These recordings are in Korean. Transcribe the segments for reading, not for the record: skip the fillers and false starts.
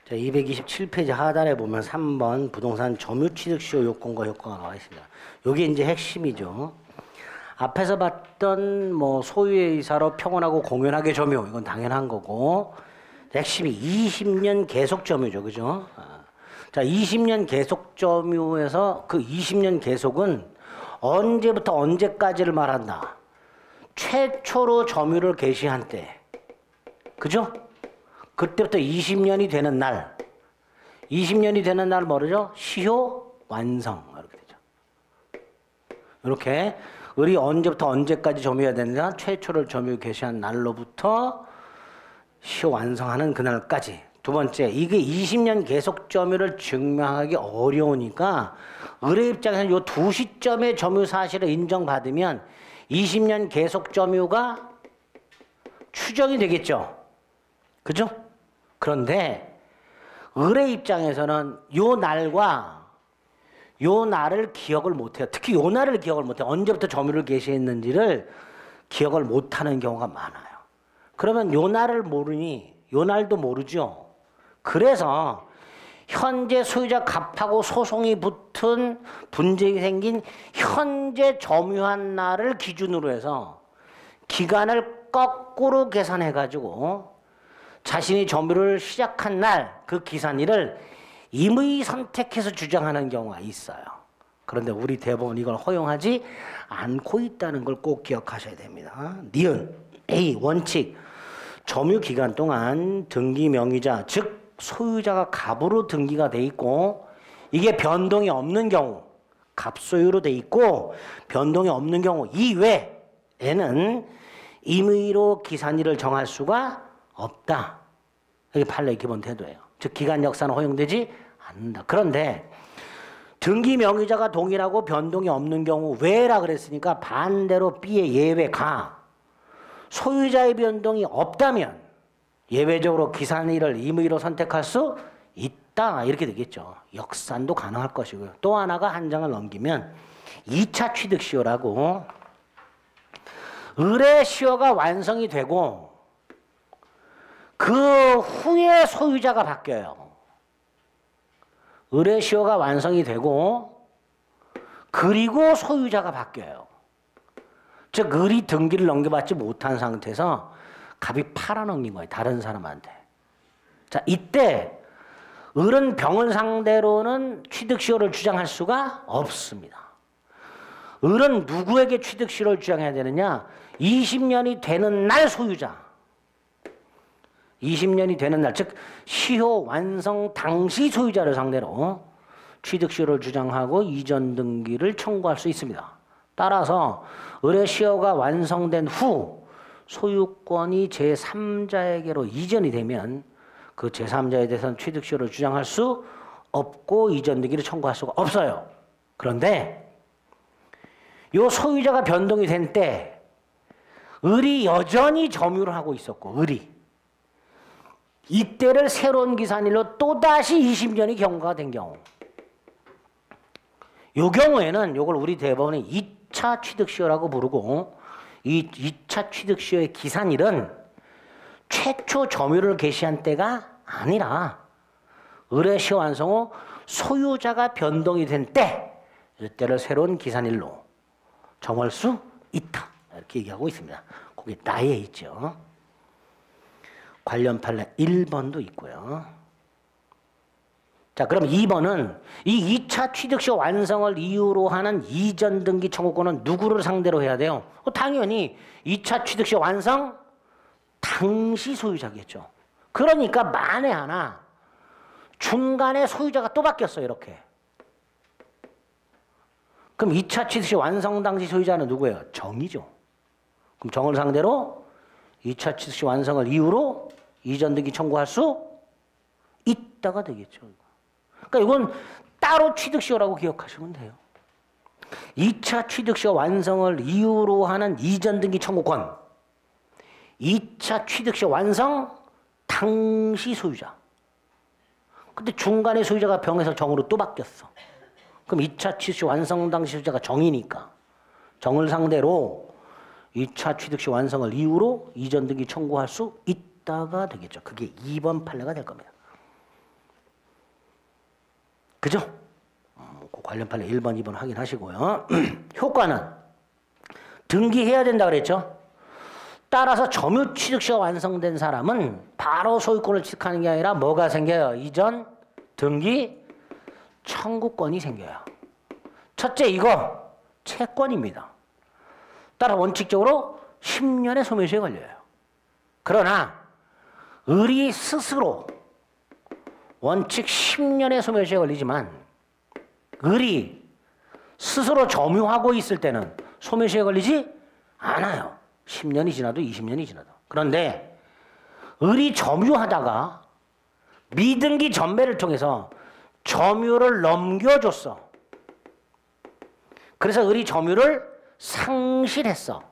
자, 227페이지 하단에 보면 3번 부동산 점유취득시효 요건과 효과가 나와 있습니다. 요게 이제 핵심이죠. 앞에서 봤던 뭐 소유의 의사로 평온하고 공연하게 점유, 이건 당연한 거고, 핵심이 20년 계속 점유죠. 그죠? 자, 20년 계속 점유에서 그 20년 계속은 언제부터 언제까지를 말한다. 최초로 점유를 개시한 때. 그죠? 그때부터 20년이 되는 날. 20년이 되는 날 뭐죠? 시효 완성. 이렇게 되죠. 이렇게 을이 언제부터 언제까지 점유해야 되느냐? 최초를 점유 개시한 날로부터 시효 완성하는 그날까지. 두 번째, 이게 20년 계속 점유를 증명하기 어려우니까 을의 입장에서는 이 두 시점의 점유 사실을 인정받으면 20년 계속 점유가 추정이 되겠죠. 그죠? 그런데 을의 입장에서는 요 날과 요 날을 기억을 못해요. 특히 요 날을 기억을 못해요. 언제부터 점유를 개시했는지를 기억을 못하는 경우가 많아요. 그러면 요 날을 모르니 요 날도 모르죠. 그래서 현재 소유자 갑하고 소송이 붙은 분쟁이 생긴 현재 점유한 날을 기준으로 해서 기간을 거꾸로 계산해가지고 자신이 점유를 시작한 날 그 기산일을 임의 선택해서 주장하는 경우가 있어요. 그런데 우리 대법원 이걸 허용하지 않고 있다는 걸 꼭 기억하셔야 됩니다. 니은 A 원칙 점유 기간 동안 등기 명의자 즉 소유자가 갑으로 등기가 돼 있고 이게 변동이 없는 경우 갑소유로 돼 있고 변동이 없는 경우 이외에는 임의로 기산일을 정할 수가 없다. 이게 판례의 기본 태도예요. 즉 기간 역사는 허용되지 않는다. 그런데 등기 명의자가 동일하고 변동이 없는 경우 왜라 그랬으니까 반대로 B의 예외가 소유자의 변동이 없다면 예외적으로 기산일을 임의로 선택할 수 있다. 이렇게 되겠죠. 역산도 가능할 것이고요. 또 하나가 한 장을 넘기면 2차 취득시효라고 을의 시효가 완성이 되고 그 후에 소유자가 바뀌어요. 을의 시효가 완성이 되고 그리고 소유자가 바뀌어요. 즉 을이 등기를 넘겨받지 못한 상태에서 갑이 팔아넘긴 거예요. 다른 사람한테. 자, 이때 을은 병을 상대로는 취득시효를 주장할 수가 없습니다. 을은 누구에게 취득시효를 주장해야 되느냐? 20년이 되는 날 소유자. 20년이 되는 날, 즉 시효 완성 당시 소유자를 상대로 취득시효를 주장하고 이전 등기를 청구할 수 있습니다. 따라서 을의 시효가 완성된 후 소유권이 제3자에게로 이전이 되면 그 제3자에 대해서는 취득시효를 주장할 수 없고 이전 등기를 청구할 수가 없어요. 그런데 이 소유자가 변동이 된 때 을이 여전히 점유를 하고 있었고 을이 이때를 새로운 기산일로 또다시 20년이 경과가 된 경우 이 경우에는 이걸 우리 대법원이 2차 취득시효라고 부르고 이 2차 취득시효의 기산일은 최초 점유를 개시한 때가 아니라 을의 시효 완성 후 소유자가 변동이 된 때 이때를 새로운 기산일로 정할 수 있다. 이렇게 얘기하고 있습니다. 거기 나에 있죠. 관련 판례 1번도 있고요. 자, 그럼 2번은 이 2차 취득시효 완성을 이유로 하는 이전 등기 청구권은 누구를 상대로 해야 돼요? 당연히 2차 취득시효 완성 당시 소유자겠죠. 그러니까 만에 하나 중간에 소유자가 또 바뀌었어요. 이렇게. 그럼 2차 취득시효 완성 당시 소유자는 누구예요? 정이죠. 그럼 정을 상대로 2차 취득시효 완성을 이유로 이전 등기 청구할 수 있다가 되겠죠. 그러니까 이건 따로 취득시효라고 기억하시면 돼요. 2차 취득시효 완성을 이유로 하는 이전 등기 청구권. 2차 취득시효 완성 당시 소유자. 근데 중간에 소유자가 병에서 정으로 또 바뀌었어. 그럼 2차 취득시효 완성 당시 소유자가 정이니까 정을 상대로 2차 취득시효 완성을 이유로 이전 등기 청구할 수 있다가 되겠죠. 그게 2번 판례가 될 겁니다. 그죠? 그 관련 판례 1번, 2번 확인하시고요. 효과는 등기해야 된다 그랬죠? 따라서 점유취득시가 완성된 사람은 바로 소유권을 취득하는 게 아니라 뭐가 생겨요? 이전 등기 청구권이 생겨요. 첫째 이거 채권입니다. 따라 원칙적으로 10년의 소멸시효에 걸려요. 그러나 을이 스스로 원칙 10년의 소멸시효에 걸리지만 을이 스스로 점유하고 있을 때는 소멸시효에 걸리지 않아요. 10년이 지나도 20년이 지나도. 그런데 을이 점유하다가 미등기 전매를 통해서 점유를 넘겨줬어. 그래서 을이 점유를 상실했어.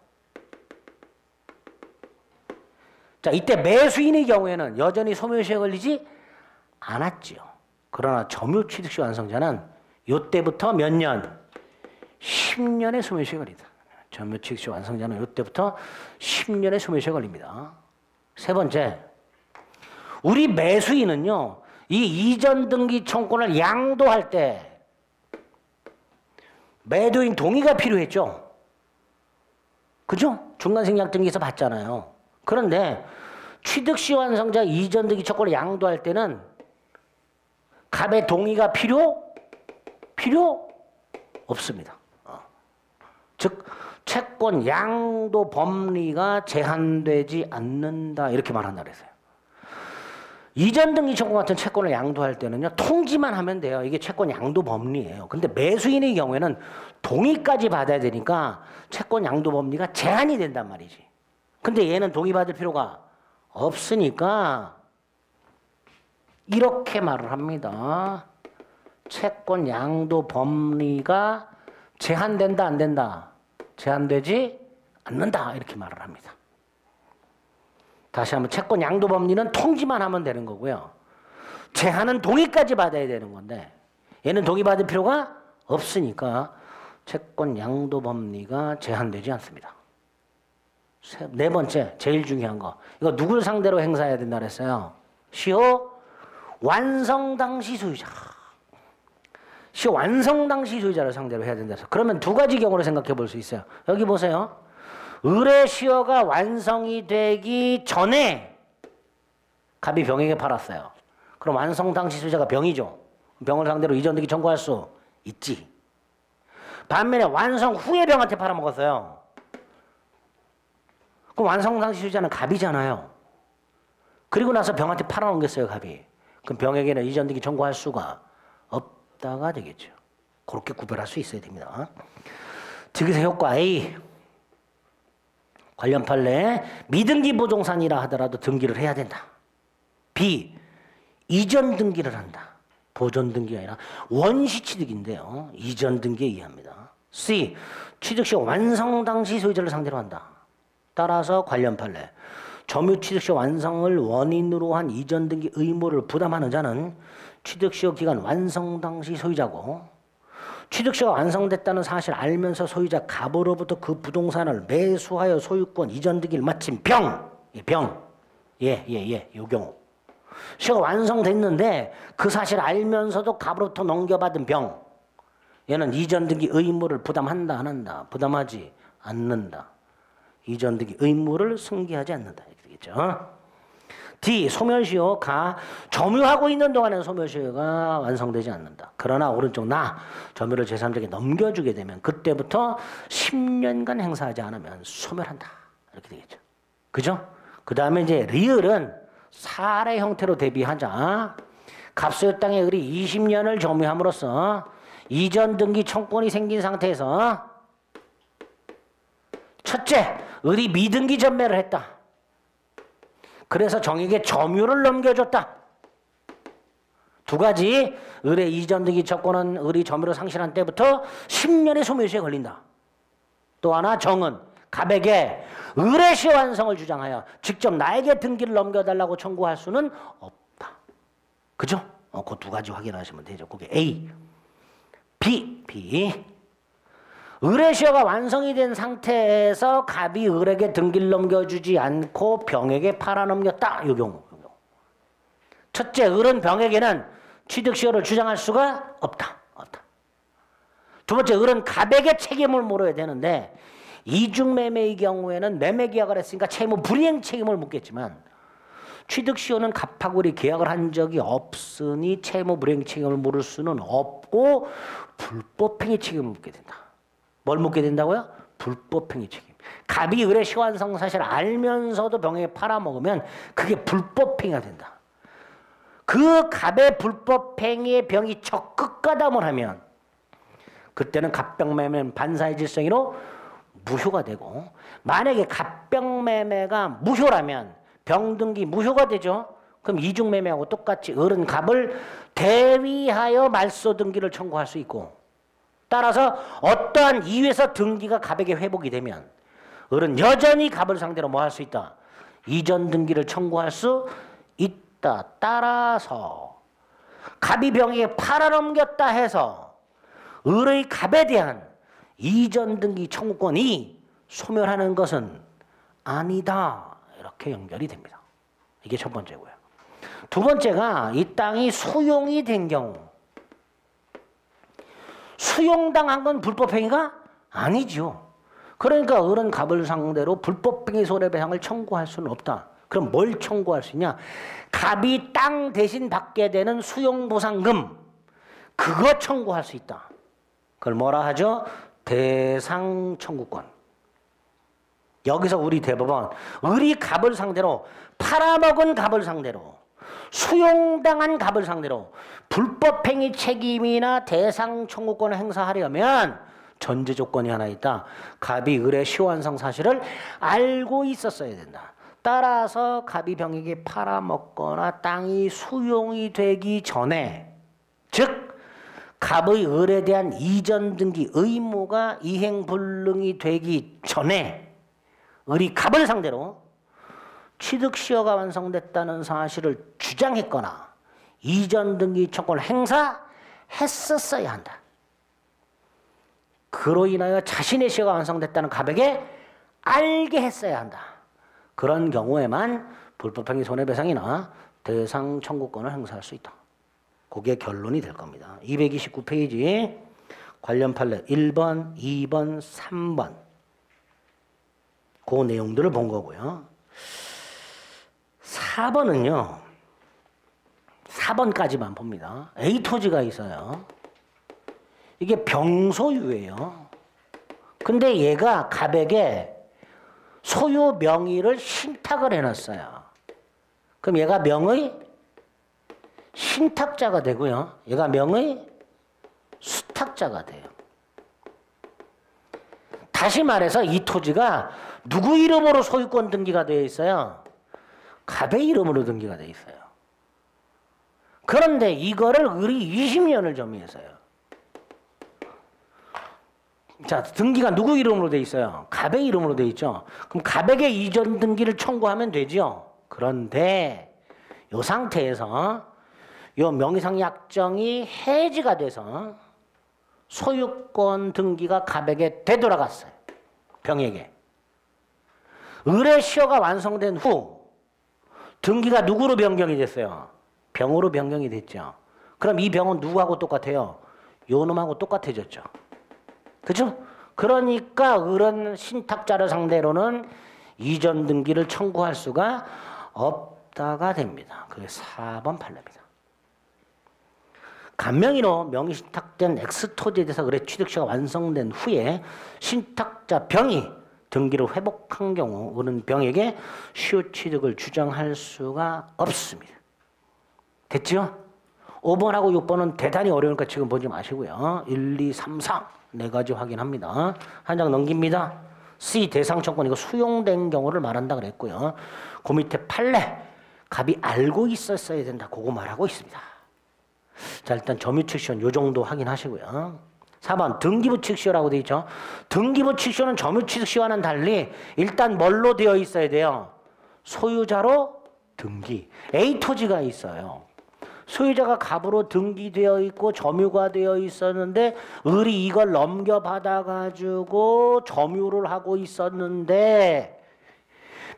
자, 이때 매수인의 경우에는 여전히 소멸시효에 걸리지 않았지요. 그러나 점유취득시 완성자는 이때부터 몇 년? 10년의 소멸시효에 걸린다. 점유취득시 완성자는 이때부터 10년의 소멸시효에 걸립니다. 세 번째, 우리 매수인은요, 이 이전 등기 청구권을 양도할 때 매도인 동의가 필요했죠. 그죠? 중간생략등기에서 봤잖아요. 그런데 취득시 완성자 이전 등기 청구권을 양도할 때는 갑의 동의가 필요 없습니다. 즉 채권 양도 법리가 제한되지 않는다 이렇게 말한다 그랬어요. 이전 등기 청구 같은 채권을 양도할 때는요 통지만 하면 돼요. 이게 채권 양도 법리예요. 근데 매수인의 경우에는 동의까지 받아야 되니까 채권 양도 법리가 제한이 된단 말이지. 근데 얘는 동의받을 필요가 없으니까 이렇게 말을 합니다. 채권 양도 법리가 제한된다 안 된다? 제한되지 않는다 이렇게 말을 합니다. 다시 한번 채권 양도 법리는 통지만 하면 되는 거고요. 제한은 동의까지 받아야 되는 건데 얘는 동의받을 필요가 없으니까 채권 양도 법리가 제한되지 않습니다. 네 번째, 제일 중요한 거. 이거 누굴 상대로 행사해야 된다 그랬어요? 시효 완성 당시 소유자. 시효 완성 당시 소유자를 상대로 해야 된다. 그러면 두 가지 경우를 생각해 볼 수 있어요. 여기 보세요. 을의 시효가 완성이 되기 전에 갑이 병에게 팔았어요. 그럼 완성 당시 소유자가 병이죠. 병을 상대로 이전 등기 청구할 수 있지. 반면에 완성 후에 병한테 팔아먹었어요. 그럼 완성 당시 소유자는 갑이잖아요. 그리고 나서 병한테 팔아넘겼어요, 갑이. 그럼 병에게는 이전 등기 청구할 수가 없다가 되겠죠. 그렇게 구별할 수 있어야 됩니다. 즉에서 효과 A. 관련 판례 미등기 부동산이라 하더라도 등기를 해야 된다. B. 이전 등기를 한다. 보존 등기가 아니라 원시 취득인데요. 이전 등기에 의합니다. C. 취득 시 완성 당시 소유자를 상대로 한다. 따라서 관련 판례 점유 취득 시 완성을 원인으로 한 이전 등기 의무를 부담하는 자는 취득 시효 기간 완성 당시 소유자고 취득시가 완성됐다는 사실을 알면서 소유자 갑으로부터 그 부동산을 매수하여 소유권 이전 등기를 마친 요 경우 시효가 완성됐는데 그 사실을 알면서도 갑으로부터 넘겨받은 병 얘는 이전 등기 의무를 부담한다 안 한다? 부담하지 않는다. 이전 등기 의무를 승계하지 않는다 이렇게 되겠죠. D. 소멸시효가 점유하고 있는 동안에는 소멸시효가 완성되지 않는다. 그러나 오른쪽 나 점유를 제3자에게 넘겨주게 되면 그때부터 10년간 행사하지 않으면 소멸한다. 이렇게 되겠죠. 그죠? 그 다음에 이제 리을은 사례 형태로 대비하자. 갑소유 땅의 을이 20년을 점유함으로써 이전 등기 청구권이 생긴 상태에서 첫째, 을이 미등기 전매를 했다. 그래서 정에게 점유를 넘겨줬다. 두 가지, 을의 이전 등기 청구권은 을이 점유를 상실한 때부터 10년의 소멸시효에 걸린다. 또 하나 정은 갑에게 을의 시효 완성을 주장하여 직접 나에게 등기를 넘겨달라고 청구할 수는 없다. 그죠? 그 두 가지 확인하시면 되죠. 그게 A. B. 을의 시효가 완성이 된 상태에서 갑이 을에게 등기를 넘겨주지 않고 병에게 팔아넘겼다. 이 경우. 첫째, 을은 병에게는 취득시효를 주장할 수가 없다. 두 번째, 을은 갑에게 책임을 물어야 되는데 이중매매의 경우에는 매매계약을 했으니까 채무 불이행 책임을 묻겠지만 취득시효는 갑하고 을이 계약을 한 적이 없으니 채무 불이행 책임을 물을 수는 없고 불법행위 책임을 묻게 된다. 뭘 묻게 된다고요? 불법행위 책임. 갑이 을의 시효완성 사실을 알면서도 병에게 팔아먹으면 그게 불법행위가 된다. 그 갑의 불법행위에 병이 적극 가담을 하면 그때는 갑병매매는 반사의 질성으로 무효가 되고, 만약에 갑병매매가 무효라면 병등기 무효가 되죠. 그럼 이중매매하고 똑같이 을은 갑을 대위하여 말소등기를 청구할 수 있고, 따라서 어떠한 이유에서 등기가 갑에게 회복이 되면 을은 여전히 갑을 상대로 뭐 할 수 있다? 이전 등기를 청구할 수 있다. 따라서 갑이 병에게 팔아넘겼다 해서 을의 갑에 대한 이전 등기 청구권이 소멸하는 것은 아니다. 이렇게 연결이 됩니다. 이게 첫 번째고요. 두 번째가 이 땅이 수용이 된 경우. 수용당한 건 불법행위가 아니죠. 그러니까 을은 갑을 상대로 불법행위 손해배상을 청구할 수는 없다. 그럼 뭘 청구할 수 있냐? 갑이 땅 대신 받게 되는 수용보상금, 그거 청구할 수 있다. 그걸 뭐라 하죠? 대상 청구권. 여기서 우리 대법원, 을이 갑을 상대로, 팔아먹은 갑을 상대로, 수용당한 갑을 상대로 불법행위 책임이나 대상 청구권을 행사하려면 전제 조건이 하나 있다. 갑이 을의 시효완성 사실을 알고 있었어야 된다. 따라서 갑이 병에게 팔아먹거나 땅이 수용이 되기 전에, 즉 갑의 을에 대한 이전 등기 의무가 이행불능이 되기 전에 을이 갑을 상대로 취득시효가 완성됐다는 사실을 주장했거나 이전 등기 청구를 행사했었어야 한다. 그로 인하여 자신의 시효가 완성됐다는 갑에게 알게 했어야 한다. 그런 경우에만 불법행위 손해배상이나 대상 청구권을 행사할 수 있다. 그게 결론이 될 겁니다. 229페이지 관련 판례 1번, 2번, 3번 그 내용들을 본 거고요. 4번은요. 4번까지만 봅니다. A 토지가 있어요. 이게 병소유예요. 근데 얘가 갑에게 소유 명의를 신탁을 해놨어요. 그럼 얘가 명의 신탁자가 되고요. 얘가 명의 수탁자가 돼요. 다시 말해서 이 토지가 누구 이름으로 소유권 등기가 되어 있어요? 갑의 이름으로 등기가 되어 있어요. 그런데 이거를 을이 20년을 점유했어요. 자, 등기가 누구 이름으로 되어 있어요? 갑의 이름으로 되어 있죠. 그럼 갑에게 이전 등기를 청구하면 되죠. 그런데 이 상태에서 이 명의상 약정이 해지가 돼서 소유권 등기가 갑에게 되돌아갔어요. 병에게. 을의 시효가 완성된 후 등기가 누구로 변경이 됐어요? 병으로 변경이 됐죠. 그럼 이 병은 누구하고 똑같아요? 요 놈하고 똑같아졌죠. 그죠? 그러니까 을은 신탁자를 상대로는 이전 등기를 청구할 수가 없다가 됩니다. 그게 4번 판례입니다. 간명의로 명의신탁된 X토지에 대해서 을의 취득시효가 완성된 후에 신탁자 병이 등기를 회복한 경우 을은 병에게 시효 취득을 주장할 수가 없습니다. 됐죠? 5번하고 6번은 대단히 어려우니까 지금 보지 마시고요. 1, 2, 3, 4 네 가지 확인합니다. 한 장 넘깁니다. C 대상청권 이거 수용된 경우를 말한다 그랬고요. 그 밑에 판례 갑이 알고 있었어야 된다. 그거 말하고 있습니다. 자, 일단 점유측시효는 요 정도 확인하시고요. 4번 등기부측시효라고 되어 있죠. 등기부측시효는 점유측시효와는 달리 일단 뭘로 되어 있어야 돼요? 소유자로 등기. A 토지가 있어요. 소유자가 갑으로 등기되어 있고 점유가 되어 있었는데 을이 이걸 넘겨받아 가지고 점유를 하고 있었는데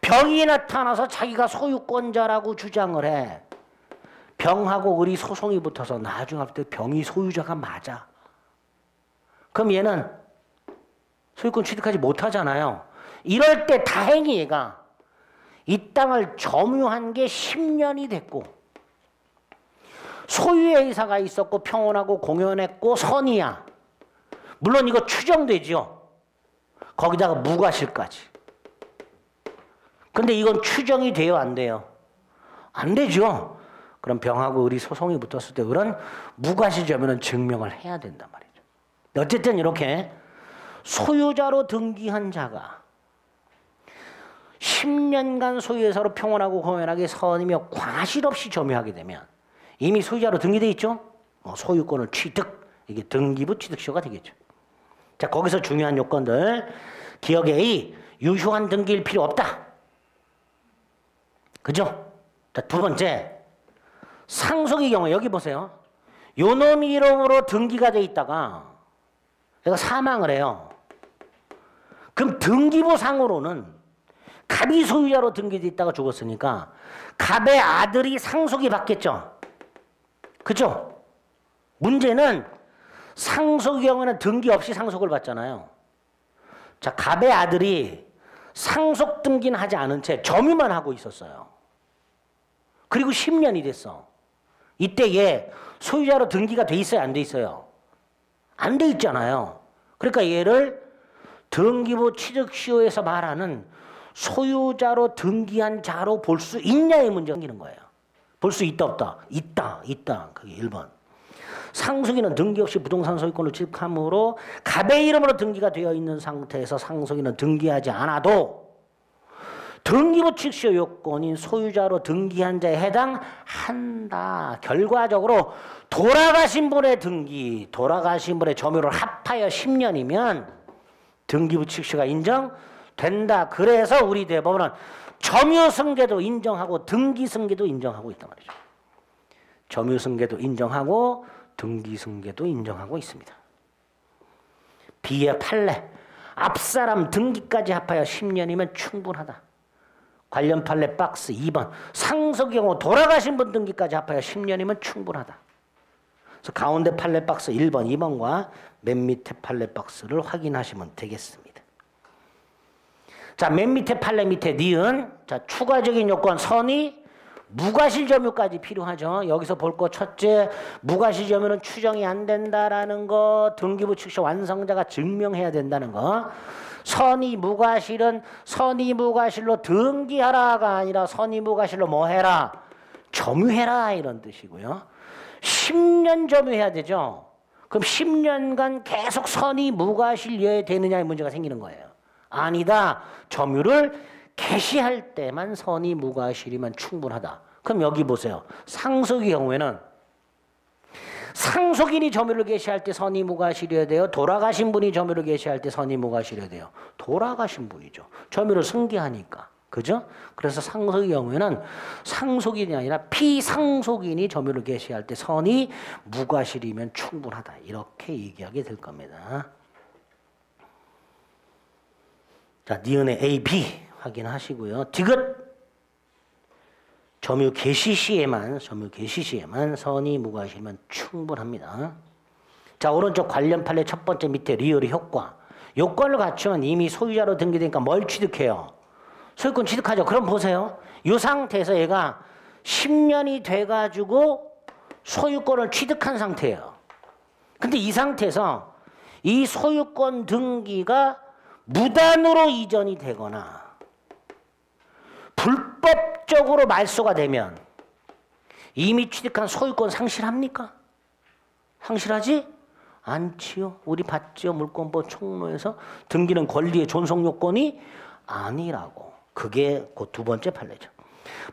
병이 나타나서 자기가 소유권자라고 주장을 해. 병하고 의리 소송이 붙어서 나중에 할 때 병이 소유자가 맞아. 그럼 얘는 소유권 취득하지 못하잖아요. 이럴 때 다행히 얘가 이 땅을 점유한 게 10년이 됐고 소유의 의사가 있었고 평온하고 공연했고 선이야. 물론 이거 추정되죠. 거기다가 무과실까지. 근데 이건 추정이 돼요, 안 돼요? 안 되죠. 그럼 병하고 의리 소송이 붙었을 때 그런 무과실 점유는 증명을 해야 된단 말이죠. 어쨌든 이렇게 소유자로 등기한 자가 10년간 소유회사로 평온하고 공연하게 선이며 과실 없이 점유하게 되면 이미 소유자로 등기돼 있죠. 소유권을 취득, 이게 등기부 취득시효가 되겠죠. 자, 거기서 중요한 요건들. 기억 A, 유효한 등기일 필요 없다. 그죠? 자, 두 번째, 상속의 경우에 여기 보세요. 요놈 이름으로 등기가 돼 있다가 얘가 사망을 해요. 그럼 등기부상으로는 갑이 소유자로 등기돼 있다가 죽었으니까 갑의 아들이 상속이 받겠죠. 그죠? 문제는 상속의 경우에는 등기 없이 상속을 받잖아요. 자, 갑의 아들이 상속 등기는 하지 않은 채 점유만 하고 있었어요. 그리고 10년이 됐어. 이때 얘 소유자로 등기가 돼 있어요, 안 돼 있어요? 안 돼 있잖아요. 그러니까 얘를 등기부 취득시효에서 말하는 소유자로 등기한 자로 볼 수 있냐의 문제가 생기는 거예요. 볼 수 있다 없다? 있다. 그게 1번. 상속인은 등기 없이 부동산 소유권을 취득함으로 갑의 이름으로 등기가 되어 있는 상태에서 상속인은 등기하지 않아도 등기부 취득시효 요건인 소유자로 등기한 자에 해당한다. 결과적으로 돌아가신 분의 등기, 돌아가신 분의 점유를 합하여 10년이면 등기부 취득시효가 인정된다. 그래서 우리 대법원은 점유승계도 인정하고 등기승계도 인정하고 있단 말이죠. 점유승계도 인정하고 등기승계도 인정하고 있습니다. B의 판례, 앞사람 등기까지 합하여 10년이면 충분하다. 관련 판례 박스 2번, 상속의 경우 돌아가신 분 등기까지 합하여 10년이면 충분하다. 그래서 가운데 판례 박스 1번, 2번과 맨 밑에 판례 박스를 확인하시면 되겠습니다. 자, 맨 밑에 판례 밑에 니은, 자, 추가적인 요건 선의, 무과실 점유까지 필요하죠. 여기서 볼 거 첫째, 무과실 점유는 추정이 안 된다라는 거, 등기부 취득시효 완성자가 증명해야 된다는 거. 선의 무과실은 선의 무과실로 등기하라가 아니라 선의 무과실로 뭐 해라? 점유해라 이런 뜻이고요. 10년 점유해야 되죠. 그럼 10년간 계속 선의 무과실이어야 되느냐의 문제가 생기는 거예요. 아니다. 점유를 개시할 때만 선의 무과실이면 충분하다. 그럼 여기 보세요. 상속의 경우에는 상속인이 점유를 개시할 때 선의 무과실이어야 돼요. 돌아가신 분이 점유를 개시할 때 선의 무과실이어야 돼요. 돌아가신 분이죠. 점유를 승계하니까. 그죠? 그래서 상속의 경우에는 상속인이 아니라 피상속인이 점유를 개시할 때 선의 무과실이면 충분하다. 이렇게 얘기하게 될 겁니다. 자, 니은의 A, B 확인하시고요. 디귿 점유 개시 시에만 선의 무과실이면 충분합니다. 자, 오른쪽 관련 판례 첫 번째 밑에 리얼의 효과. 요건을 갖추면 이미 소유자로 등기되니까 뭘 취득해요? 소유권 취득하죠. 그럼 보세요. 이 상태에서 얘가 10년이 돼가지고 소유권을 취득한 상태예요. 근데 이 상태에서 이 소유권 등기가 무단으로 이전이 되거나 불법적으로 말소가 되면 이미 취득한 소유권 상실합니까? 상실하지 않지요. 우리 봤죠. 물권법 총론에서 등기는 권리의 존속 요건이 아니라고. 그게 그 두 번째 판례죠.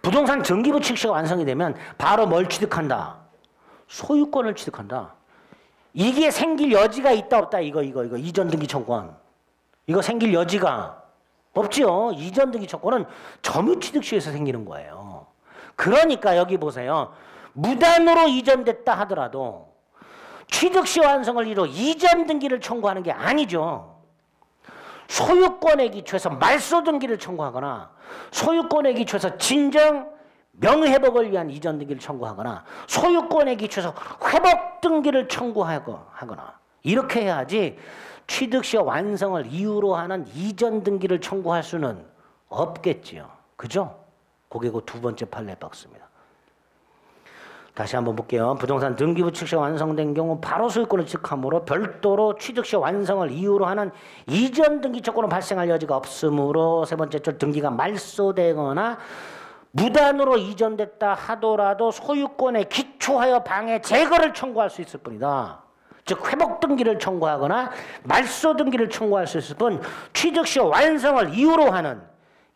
부동산 등기부 취득시효가 완성이 되면 바로 뭘 취득한다? 소유권을 취득한다. 이게 생길 여지가 있다 없다? 이거 이전 등기 청구권. 이거 생길 여지가 없죠. 이전 등기 청구는 점유 취득시효에서 생기는 거예요. 그러니까 여기 보세요. 무단으로 이전됐다 하더라도 취득시 완성을 이루 이전 등기를 청구하는 게 아니죠. 소유권에 기초해서 말소 등기를 청구하거나 소유권에 기초해서 진정 명회복을 위한 이전 등기를 청구하거나 소유권에 기초해서 회복 등기를 청구하거나 이렇게 해야지 취득 시 완성을 이유로 하는 이전 등기를 청구할 수는 없겠지요. 그죠? 그게 그 두 번째 판례 박스입니다. 다시 한번 볼게요. 부동산 등기부 취득 시 완성된 경우 바로 소유권을 취득하므로 별도로 취득 시 완성을 이유로 하는 이전 등기 조건은 발생할 여지가 없으므로 세 번째 줄 등기가 말소되거나 무단으로 이전됐다 하더라도 소유권에 기초하여 방해 제거를 청구할 수 있을 뿐이다. 즉 회복 등기를 청구하거나 말소 등기를 청구할 수 있을 뿐 취득 시 완성을 이유로 하는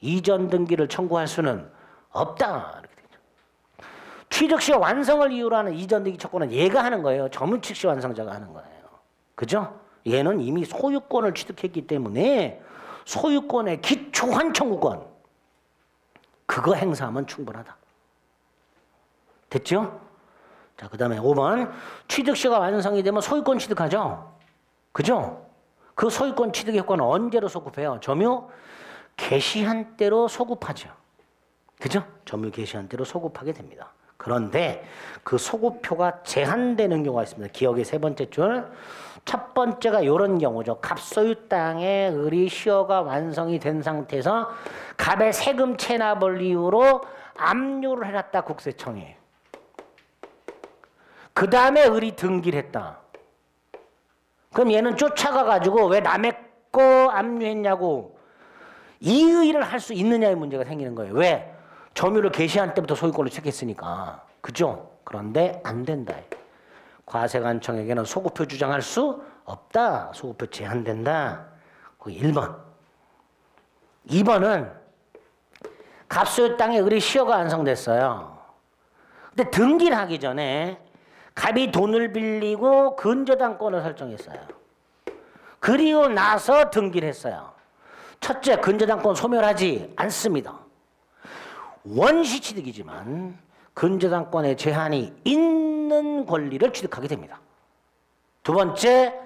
이전 등기를 청구할 수는 없다. 이렇게 되죠. 취득 시 완성을 이유로 하는 이전 등기 청구는 얘가 하는 거예요. 점유취득 시 완성자가 하는 거예요. 그죠? 얘는 이미 소유권을 취득했기 때문에 소유권의 기초한 청구권 그거 행사하면 충분하다. 됐죠? 자, 그 다음에 5번. 취득시가 완성이 되면 소유권 취득하죠? 그죠? 그 소유권 취득 효과는 언제로 소급해요? 점유 개시한 때로 소급하죠. 그죠? 점유 개시한 때로 소급하게 됩니다. 그런데 그 소급표가 제한되는 경우가 있습니다. 기억의 세 번째 줄. 첫 번째가 이런 경우죠. 갑소유 땅의 을이 시효가 완성이 된 상태에서 갑의 세금 체납을 이유로 압류를 해놨다 국세청에. 그 다음에 을이 등기를 했다. 그럼 얘는 쫓아가가지고 왜 남의 거 압류했냐고 이의를 할 수 있느냐의 문제가 생기는 거예요. 왜? 점유를 개시한 때부터 소유권을 취득했으니까. 그죠? 그런데 안 된다. 과세관청에게는 소급표 주장할 수 없다. 소급표 제한된다. 그게 1번. 2번은 갑소유 땅에 을이 시효가 완성됐어요. 근데 등기를 하기 전에 갑이 돈을 빌리고 근저당권을 설정했어요. 그리고 나서 등기를 했어요. 첫째, 근저당권 소멸하지 않습니다. 원시취득이지만 근저당권의 제한이 있는 권리를 취득하게 됩니다. 두 번째,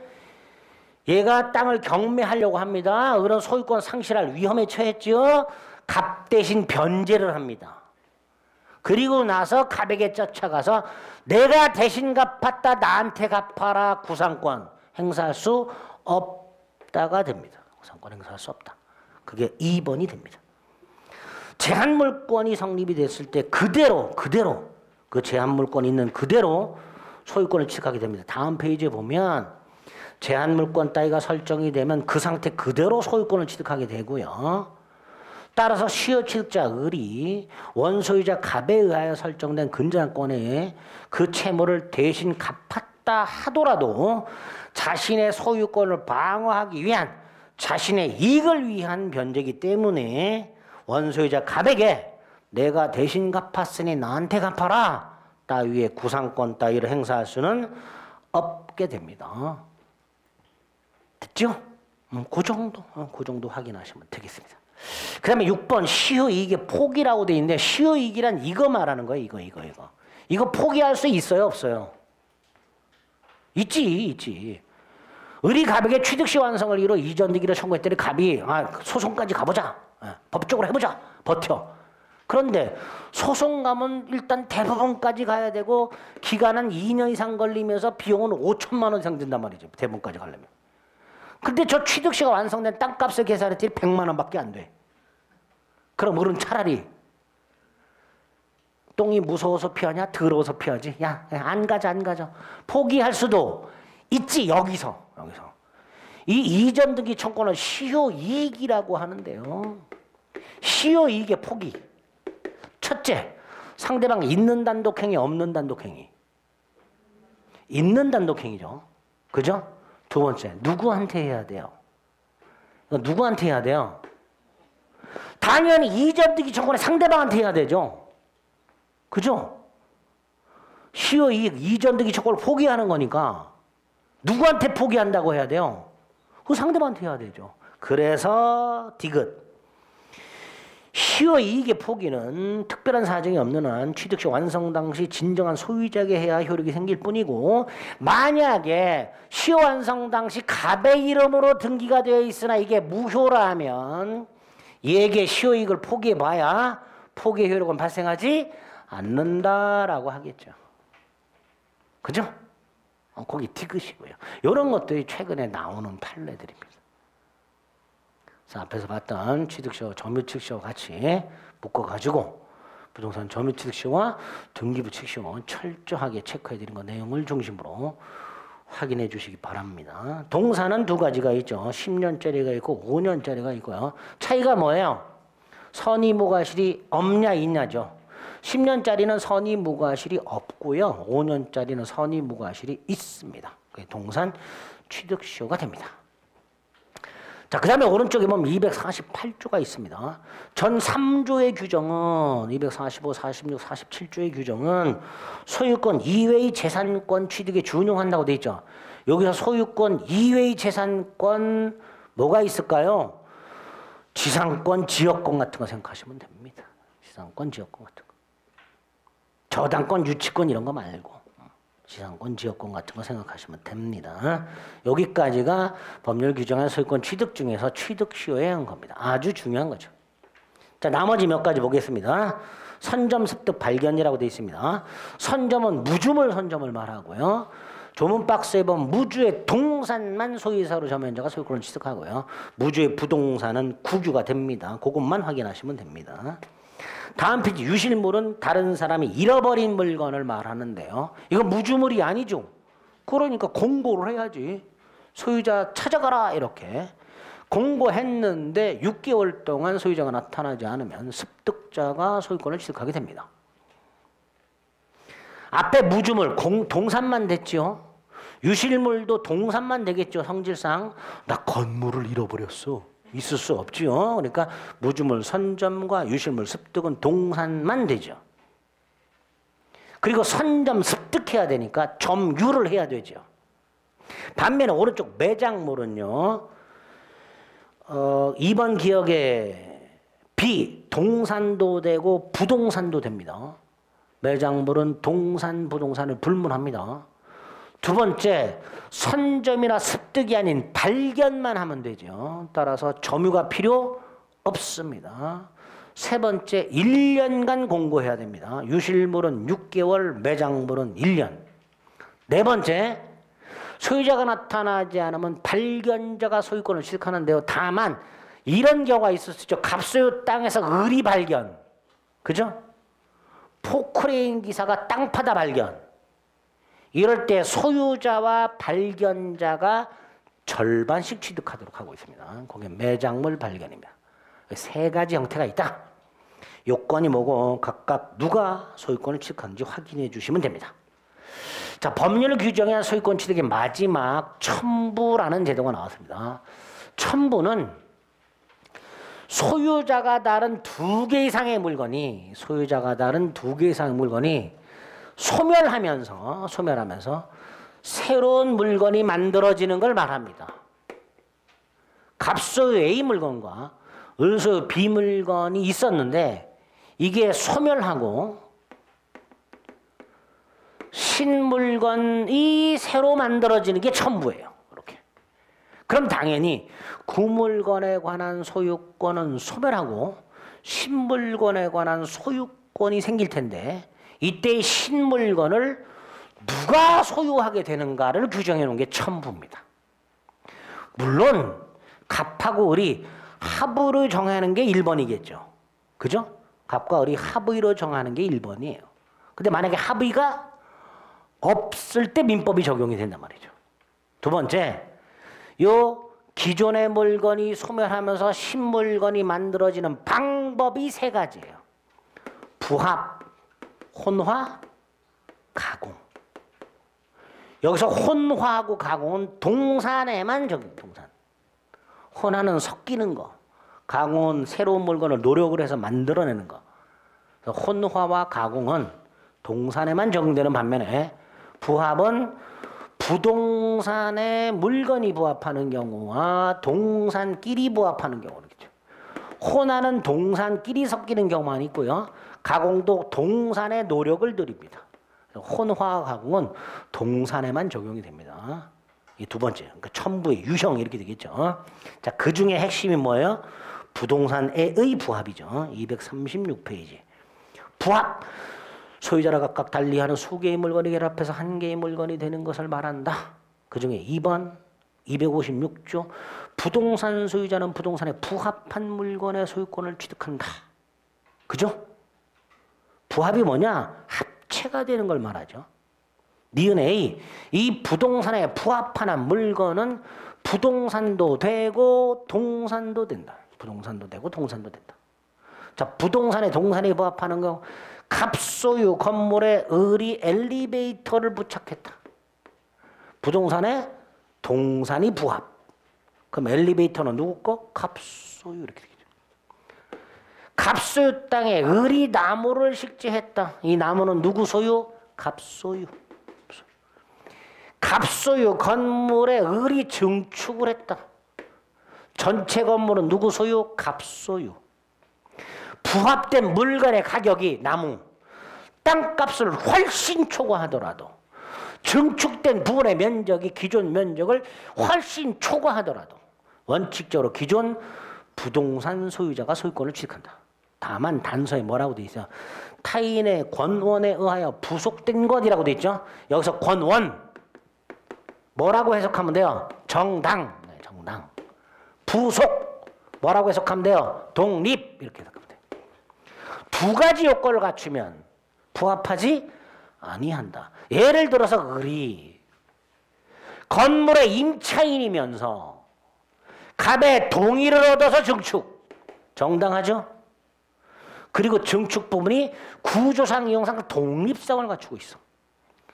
얘가 땅을 경매하려고 합니다. 그런 소유권 상실할 위험에 처했죠. 갑 대신 변제를 합니다. 그리고 나서 갑에게 쫓아가서 내가 대신 갚았다 나한테 갚아라 구상권 행사할 수 없다가 됩니다. 구상권 행사할 수 없다. 그게 2번이 됩니다. 제한물권이 성립이 됐을 때 그대로 그 제한물권이 있는 그대로 소유권을 취득하게 됩니다. 다음 페이지에 보면 제한물권 따위가 설정이 되면 그 상태 그대로 소유권을 취득하게 되고요. 따라서 시효 취득자 을이 원소유자 갑에 의하여 설정된 근저당권에 그 채무를 대신 갚았다 하더라도 자신의 소유권을 방어하기 위한 자신의 이익을 위한 변제이기 때문에 원소유자 갑에게 내가 대신 갚았으니 나한테 갚아라 따위의 구상권 따위를 행사할 수는 없게 됩니다. 됐죠? 그 정도 확인하시면 되겠습니다. 그 다음에 6번 시효이익의 포기라고 돼 있는데 시효이익이란 이거 말하는 거예요. 이거 포기할 수 있어요? 없어요? 있지. 을이 갑에게 취득시 완성을 이유로 이전등기를 청구했더니 갑이 소송까지 가보자. 법적으로 해보자. 버텨. 그런데 소송 가면 일단 대법원까지 가야 되고 기간은 2년 이상 걸리면서 비용은 5천만 원 이상 든단 말이죠. 대법원까지 가려면. 근데 저 취득시가 완성된 땅값을 계산했더니 100만 원밖에 안 돼. 그럼 을은 차라리 똥이 무서워서 피하냐 더러워서 피하지. 야, 안 가자. 포기할 수도 있지. 여기서 이 이전 등기 청구는 시효이익이라고 하는데요. 시효이익의 포기. 첫째, 상대방 있는 단독행위 없는 단독행위. 있는 단독행위죠. 그죠? 두 번째, 누구한테 해야 돼요? 누구한테 해야 돼요? 당연히 이전 등기 청구는 상대방한테 해야 되죠. 그죠? 시효이익 이전 등기 청구를 포기하는 거니까 누구한테 포기한다고 해야 돼요? 그 상대방한테 해야 되죠. 그래서 디귿. 시효이익의 포기는 특별한 사정이 없는 한 취득시 완성 당시 진정한 소유자에게 해야 효력이 생길 뿐이고 만약에 시효 완성 당시 갑의 이름으로 등기가 되어 있으나 이게 무효라면 얘에게 시효이익을 포기해봐야 포기의 효력은 발생하지 않는다라고 하겠죠. 그죠? 거기 디귿이고요. 이런 것들이 최근에 나오는 판례들입니다. 그래서 앞에서 봤던 취득시효, 점유취득시효 같이 묶어가지고 부동산 점유취득시효와 등기부취득시효 철저하게 체크해드린 거 내용을 중심으로 확인해 주시기 바랍니다. 동사는 두 가지가 있죠. 10년짜리가 있고 5년짜리가 있고요. 차이가 뭐예요? 선의무과실이 없냐 있냐죠. 10년짜리는 선의무과실이 없고요. 5년짜리는 선의무과실이 있습니다. 그게 동산 취득시효가 됩니다. 자, 그 다음에 오른쪽에 보면 248조가 있습니다. 전 3조의 규정은 245, 46, 47조의 규정은 소유권 이외의 재산권 취득에 준용한다고 돼 있죠. 여기서 소유권 이외의 재산권 뭐가 있을까요? 지상권, 지역권 같은 거 생각하시면 됩니다. 지상권, 지역권 같은 거. 저당권, 유치권 이런 거 말고 지상권, 지역권 같은 거 생각하시면 됩니다. 여기까지가 법률 규정한 소유권 취득 중에서 취득시효에 한 겁니다. 아주 중요한 거죠. 자, 나머지 몇 가지 보겠습니다. 선점, 습득, 발견이라고 되어 있습니다. 선점은 무주물 선점을 말하고요. 조문 박스에 보면 무주의 동산만 소유사로 점유자가 소유권을 취득하고요. 무주의 부동산은 국유가 됩니다. 그것만 확인하시면 됩니다. 다음 페이지 유실물은 다른 사람이 잃어버린 물건을 말하는데요. 이건 무주물이 아니죠. 그러니까 공고를 해야지. 소유자 찾아가라 이렇게. 공고했는데 6개월 동안 소유자가 나타나지 않으면 습득자가 소유권을 취득하게 됩니다. 앞에 무주물 동산만 됐죠. 유실물도 동산만 되겠죠. 성질상. 나 건물을 잃어버렸어. 있을 수 없지요. 그러니까 무주물 선점과 유실물 습득은 동산만 되죠. 그리고 선점 습득해야 되니까 점유를 해야 되죠. 반면에 오른쪽 매장물은요. 2번 기억에 동산도 되고 부동산도 됩니다. 매장물은 동산, 부동산을 불문합니다. 두 번째, 선점이나 습득이 아닌 발견만 하면 되죠. 따라서 점유가 필요 없습니다. 세 번째, 1년간 공고해야 됩니다. 유실물은 6개월, 매장물은 1년. 네 번째, 소유자가 나타나지 않으면 발견자가 소유권을 취득하는데요. 다만 이런 경우가 있을 수 있죠. 갑소유 땅에서 의리 발견. 그죠? 포크레인 기사가 땅 파다 발견. 이럴 때 소유자와 발견자가 절반씩 취득하도록 하고 있습니다. 거기에 매장물 발견입니다. 세 가지 형태가 있다. 요건이 뭐고 각각 누가 소유권을 취득하는지 확인해 주시면 됩니다. 자, 법률 규정의 소유권 취득의 마지막 첨부라는 제도가 나왔습니다. 첨부는 소유자가 다른 2개 이상의 물건이 소멸하면서 새로운 물건이 만들어지는 걸 말합니다. 갑소유 A 물건과 을소유 B 물건이 있었는데 이게 소멸하고 신물건이 새로 만들어지는 게 첨부예요. 이렇게. 그럼 당연히 구물건에 관한 소유권은 소멸하고 신물건에 관한 소유권이 생길 텐데 이때의 신물건을 누가 소유하게 되는가를 규정해 놓은 게 첨부입니다. 물론 갑하고 을이 합의로 정하는 게 1번이겠죠. 그죠? 갑과 을이 합의로 정하는 게 1번이에요. 근데 만약에 합의가 없을 때 민법이 적용이 된단 말이죠. 두 번째, 요 기존의 물건이 소멸하면서 신물건이 만들어지는 방법이 세 가지예요. 부합, 혼화, 가공. 여기서 혼화하고 가공은 동산에만 적용, 동산. 혼화는 섞이는 거, 가공은 새로운 물건을 노력을 해서 만들어내는 거. 그래서 혼화와 가공은 동산에만 적용되는 반면에 부합은 부동산에 물건이 부합하는 경우와 동산끼리 부합하는 경우겠죠. 혼화는 동산끼리 섞이는 경우만 있고요. 가공도 동산의 노력을 들입니다. 혼화 가공은 동산에만 적용이 됩니다. 이 두 번째, 그러니까 첨부의 유형 이렇게 되겠죠. 자, 그 중에 핵심이 뭐예요? 부동산의 부합이죠. 236페이지. 부합. 소유자라 각각 달리하는 수개의 물건이 결합해서 한 개의 물건이 되는 것을 말한다. 그중에 2번 256조 부동산 소유자는 부동산에 부합한 물건의 소유권을 취득한다. 그죠? 부합이 뭐냐? 합체가 되는 걸 말하죠. 니은 A, 이 부동산에 부합한 물건은 부동산도 되고 동산도 된다. 부동산도 되고 동산도 된다. 자, 부동산에 동산이 부합하는 거, 갑소유 건물에 의리 엘리베이터를 부착했다. 부동산에 동산이 부합. 그럼 엘리베이터는 누구 거? 갑소유. 이렇게 되겠죠. 갑소유 땅에 의리 나무를 식재했다. 이 나무는 누구 소유? 갑소유. 갑소유 건물에 의리 증축을 했다. 전체 건물은 누구 소유? 갑소유. 부합된 물건의 가격이 나무, 땅값을 훨씬 초과하더라도 증축된 부분의 면적이 기존 면적을 훨씬 초과하더라도 원칙적으로 기존 부동산 소유자가 소유권을 취득한다. 다만 단서에 뭐라고 돼 있어요? 타인의 권원에 의하여 부속된 것이라고 돼 있죠. 여기서 권원 뭐라고 해석하면 돼요? 정당. 네, 정당. 부속 뭐라고 해석하면 돼요? 독립. 이렇게 해석하면 돼요. 두 가지 요건을 갖추면 부합하지 아니한다. 예를 들어서 의리 건물의 임차인이면서 갑의 동의를 얻어서 증축. 정당하죠? 그리고 증축 부분이 구조상 이용상 독립성을 갖추고 있어.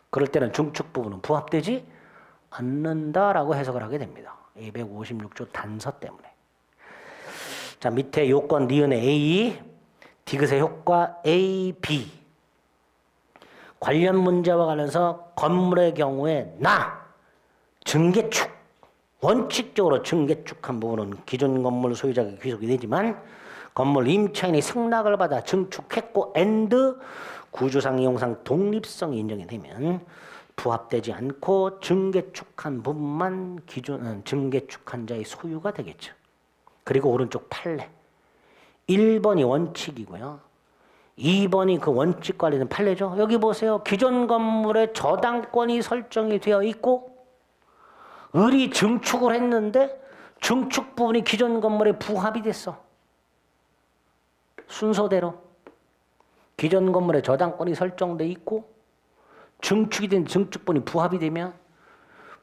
그럴 때는 증축 부분은 부합되지 않는다라고 해석을 하게 됩니다. 256조 단서 때문에. 자, 밑에 요건 니은의 A, 디귿의 효과 A, B. 관련 문제와 관련해서 건물의 경우에 증개축. 원칙적으로 증개축한 부분은 기존 건물 소유자가 귀속이 되지만 건물 임차인이 승낙을 받아 증축했고 구조상 이용상 독립성이 인정이 되면 부합되지 않고 증개축한 부분만 기존 증개축한 자의 소유가 되겠죠. 그리고 오른쪽 판례. 1번이 원칙이고요. 2번이 그 원칙 관련된 판례죠. 여기 보세요. 기존 건물에 저당권이 설정이 되어 있고 을이 증축을 했는데 증축 부분이 기존 건물에 부합이 됐어. 순서대로. 기존 건물에 저당권이 설정돼 있고 증축이 된 증축분이 부합이 되면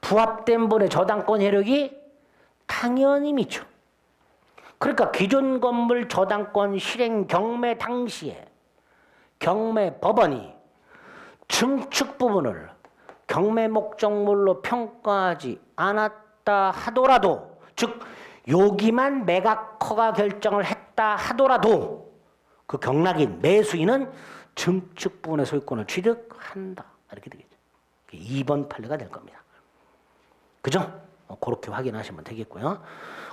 부합된 분의 저당권 효력이 당연히 미쳐. 그러니까 기존 건물 저당권 실행 경매 당시에 경매 법원이 증축 부분을 경매 목적물로 평가하지 않았다 하더라도, 즉 여기만 매각허가 결정을 했다 하더라도 그 경락인 매수인은 증축 부분의 소유권을 취득한다. 이렇게 되겠죠. 2번 판례가 될 겁니다. 그죠? 그렇게 확인하시면 되겠고요.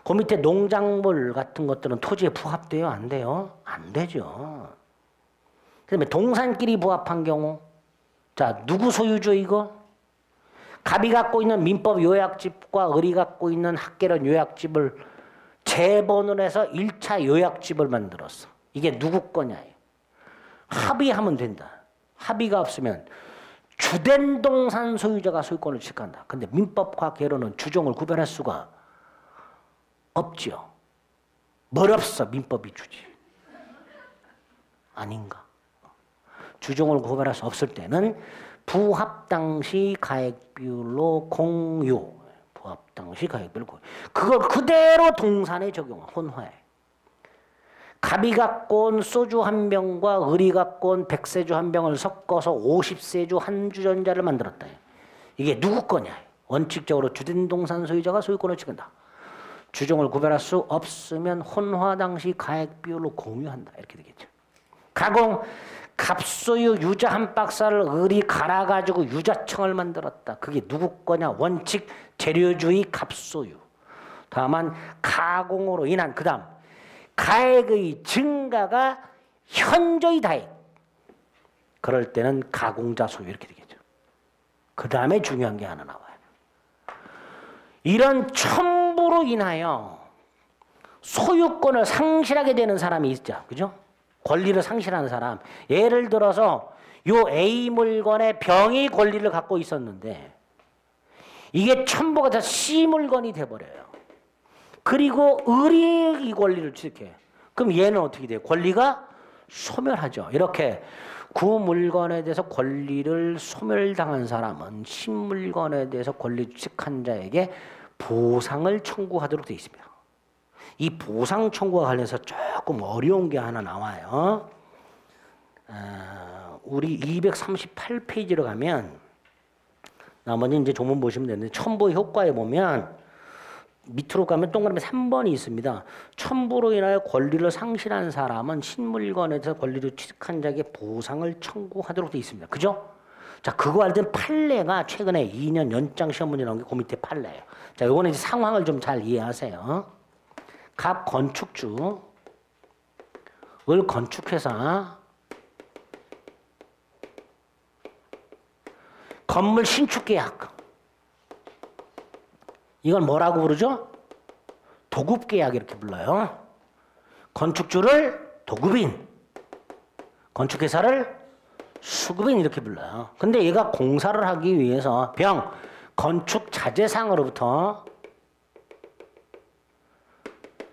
그 밑에 농작물 같은 것들은 토지에 부합돼요? 안 돼요? 안 되죠. 그 다음에 동산끼리 부합한 경우, 자, 누구 소유죠, 이거? 갑이 갖고 있는 민법 요약집과 을이 갖고 있는 학계론 요약집을 재본을 해서 1차 요약집을 만들었어. 이게 누구 거냐예요. 합의하면 된다. 합의가 없으면 주된 동산 소유자가 소유권을 취득한다. 근데 민법과 계론은 주종을 구별할 수가 없죠. 뭘 없어, 민법이 주지. 아닌가? 주종을 구별할 수 없을 때는 부합 당시 가액 비율로 공유. 부합 당시 가액 비율로 공유. 그걸 그대로 동산에 적용해, 혼화해. 갑이 갖고 온 소주 한 병과 을이 갖고 온 백세주 한 병을 섞어서 50세주 한 주전자를 만들었다. 이게 누구 거냐? 원칙적으로 주된 동산 소유자가 소유권을 취득한다. 주종을 구별할 수 없으면 혼화 당시 가액 비율로 공유한다. 이렇게 되겠죠. 가공, 갑소유 유자 한 박스를 을이 갈아가지고 유자청을 만들었다. 그게 누구 거냐? 원칙 재료주의 갑소유. 다만 가공으로 인한 그 다음 가액의 증가가 현저히 다액. 그럴 때는 가공자 소유 이렇게 되겠죠. 그 다음에 중요한 게 하나 나와요. 이런 첨부로 인하여 소유권을 상실하게 되는 사람이 있죠. 그죠? 권리를 상실하는 사람. 예를 들어서 요 A 물건의 병이 권리를 갖고 있었는데 이게 첨부가 다 C 물건이 돼버려요. 그리고 을이 이 권리를 취득해. 그럼 얘는 어떻게 돼요? 권리가 소멸하죠. 이렇게 구물건에 대해서 권리를 소멸당한 사람은 신물건에 대해서 권리 취득한 자에게 보상을 청구하도록 되어 있습니다. 이 보상 청구와 관련해서 조금 어려운 게 하나 나와요. 우리 238페이지로 가면 나머지 이제 조문 보시면 되는데 첨부 효과에 보면 밑으로 가면 동그라미 3번이 있습니다. 첨부로 인하여 권리를 상실한 사람은 신물건에서 권리를 취득한 자에게 보상을 청구하도록 되어 있습니다. 그죠? 자, 그거 할 땐 판례가 최근에 2년 연장 시험 문제 나온 게 그 밑에 판례예요. 자, 요거는 이제 상황을 좀 잘 이해하세요. 갑 건축주, 을 건축회사, 건물 신축 계약. 이건 뭐라고 부르죠? 도급 계약 이렇게 불러요. 건축주를 도급인, 건축회사를 수급인 이렇게 불러요. 근데 얘가 공사를 하기 위해서 병, 건축 자재상으로부터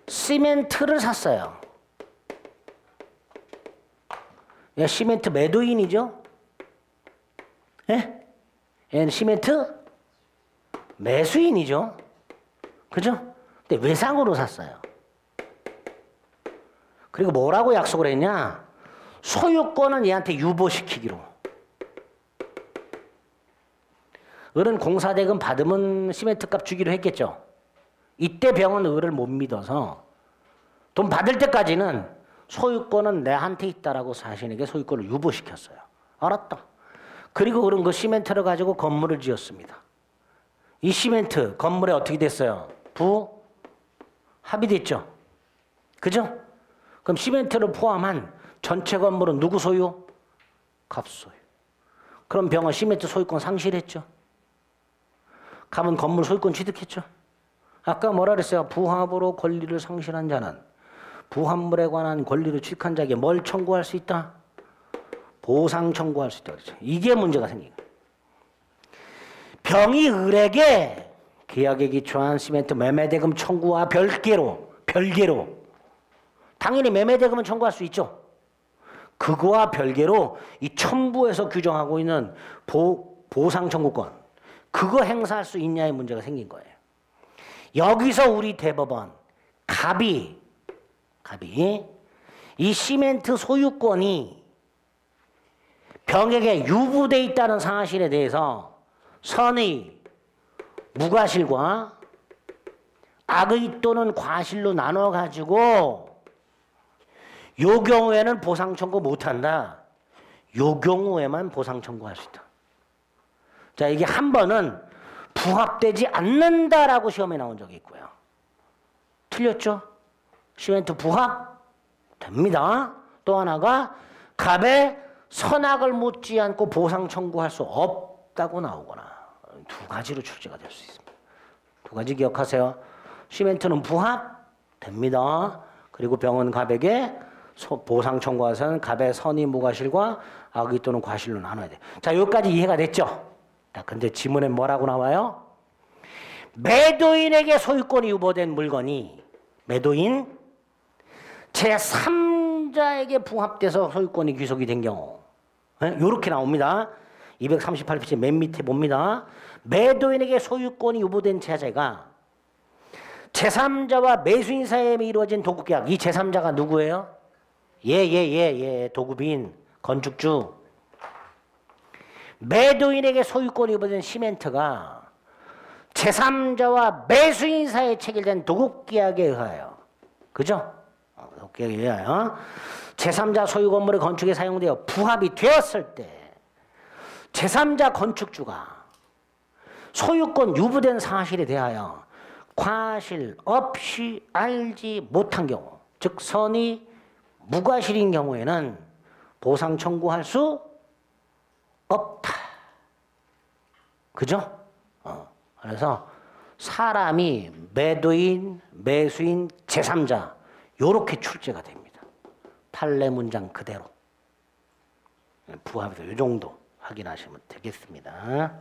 시멘트를 샀어요. 얘 시멘트 매도인이죠? 예? 얘는 시멘트 매수인이죠? 그죠? 근데 외상으로 샀어요. 그리고 뭐라고 약속을 했냐? 소유권은 얘한테 유보시키기로. 을은 공사대금 받으면 시멘트 값 주기로 했겠죠? 이때 병은 을을 못 믿어서 돈 받을 때까지는 소유권은 내한테 있다라고 자신에게 소유권을 유보시켰어요. 알았다. 그리고 을은 그 시멘트를 가지고 건물을 지었습니다. 이 시멘트 건물에 어떻게 됐어요? 합의됐죠? 그죠? 그럼 시멘트를 포함한 전체 건물은 누구 소유? 갑 소유. 그럼 병은 시멘트 소유권 상실했죠? 갑은 건물 소유권 취득했죠? 아까 뭐라 그랬어요? 부합으로 권리를 상실한 자는 부합물에 관한 권리를 취득한 자에게 뭘 청구할 수 있다? 보상 청구할 수 있다 그랬죠. 이게 문제가 생긴 거예요. 병이 을에게 계약에 기초한 시멘트 매매대금 청구와 별개로 당연히 매매대금은 청구할 수 있죠. 그거와 별개로 이 첨부에서 규정하고 있는 보상 청구권 그거 행사할 수 있냐의 문제가 생긴 거예요. 여기서 우리 대법원 갑이 이 시멘트 소유권이 병에게 유부돼 있다는 사실에 대해서 선의, 무과실과 악의 또는 과실로 나눠가지고 요 경우에는 보상 청구 못한다. 요 경우에만 보상 청구할 수 있다. 자, 이게 한 번은 부합되지 않는다라고 시험에 나온 적이 있고요. 틀렸죠? 시멘트 부합 됩니다. 또 하나가 갑에 선악을 묻지 않고 보상 청구할 수 없다고 나오거나 두 가지로 출제가 될 수 있습니다. 두 가지 기억하세요. 시멘트는 부합 됩니다. 그리고 병은 갑에게 보상 청구하서는 갑의 선의 무과실과 악의 또는 과실로 나눠야 돼. 자, 여기까지 이해가 됐죠? 자, 근데 지문에 뭐라고 나와요? 매도인에게 소유권이 유보된 물건이 매도인 제3자에게 부합돼서 소유권이 귀속이 된 경우 이렇게 나옵니다. 238페이지 맨 밑에 봅니다. 매도인에게 소유권이 유보된 제자가 제3자와 매수인 사이에 이루어진 도급계약. 이 제3자가 누구예요? 도급인, 건축주. 매도인에게 소유권이 유보된 시멘트가 제3자와 매수인 사이에 체결된 도급계약에 의하여, 그죠? 도급계약에 의하여 제3자 소유 건물의 건축에 사용되어 부합이 되었을 때 제3자 건축주가 소유권 유보된 사실에 대하여 과실 없이 알지 못한 경우, 즉 선의 무과실인 경우에는 보상 청구할 수 없다. 그죠? 그래서 사람이 매도인, 매수인, 제3자 요렇게 출제가 됩니다. 판례 문장 그대로 부합해서 이 정도 확인하시면 되겠습니다.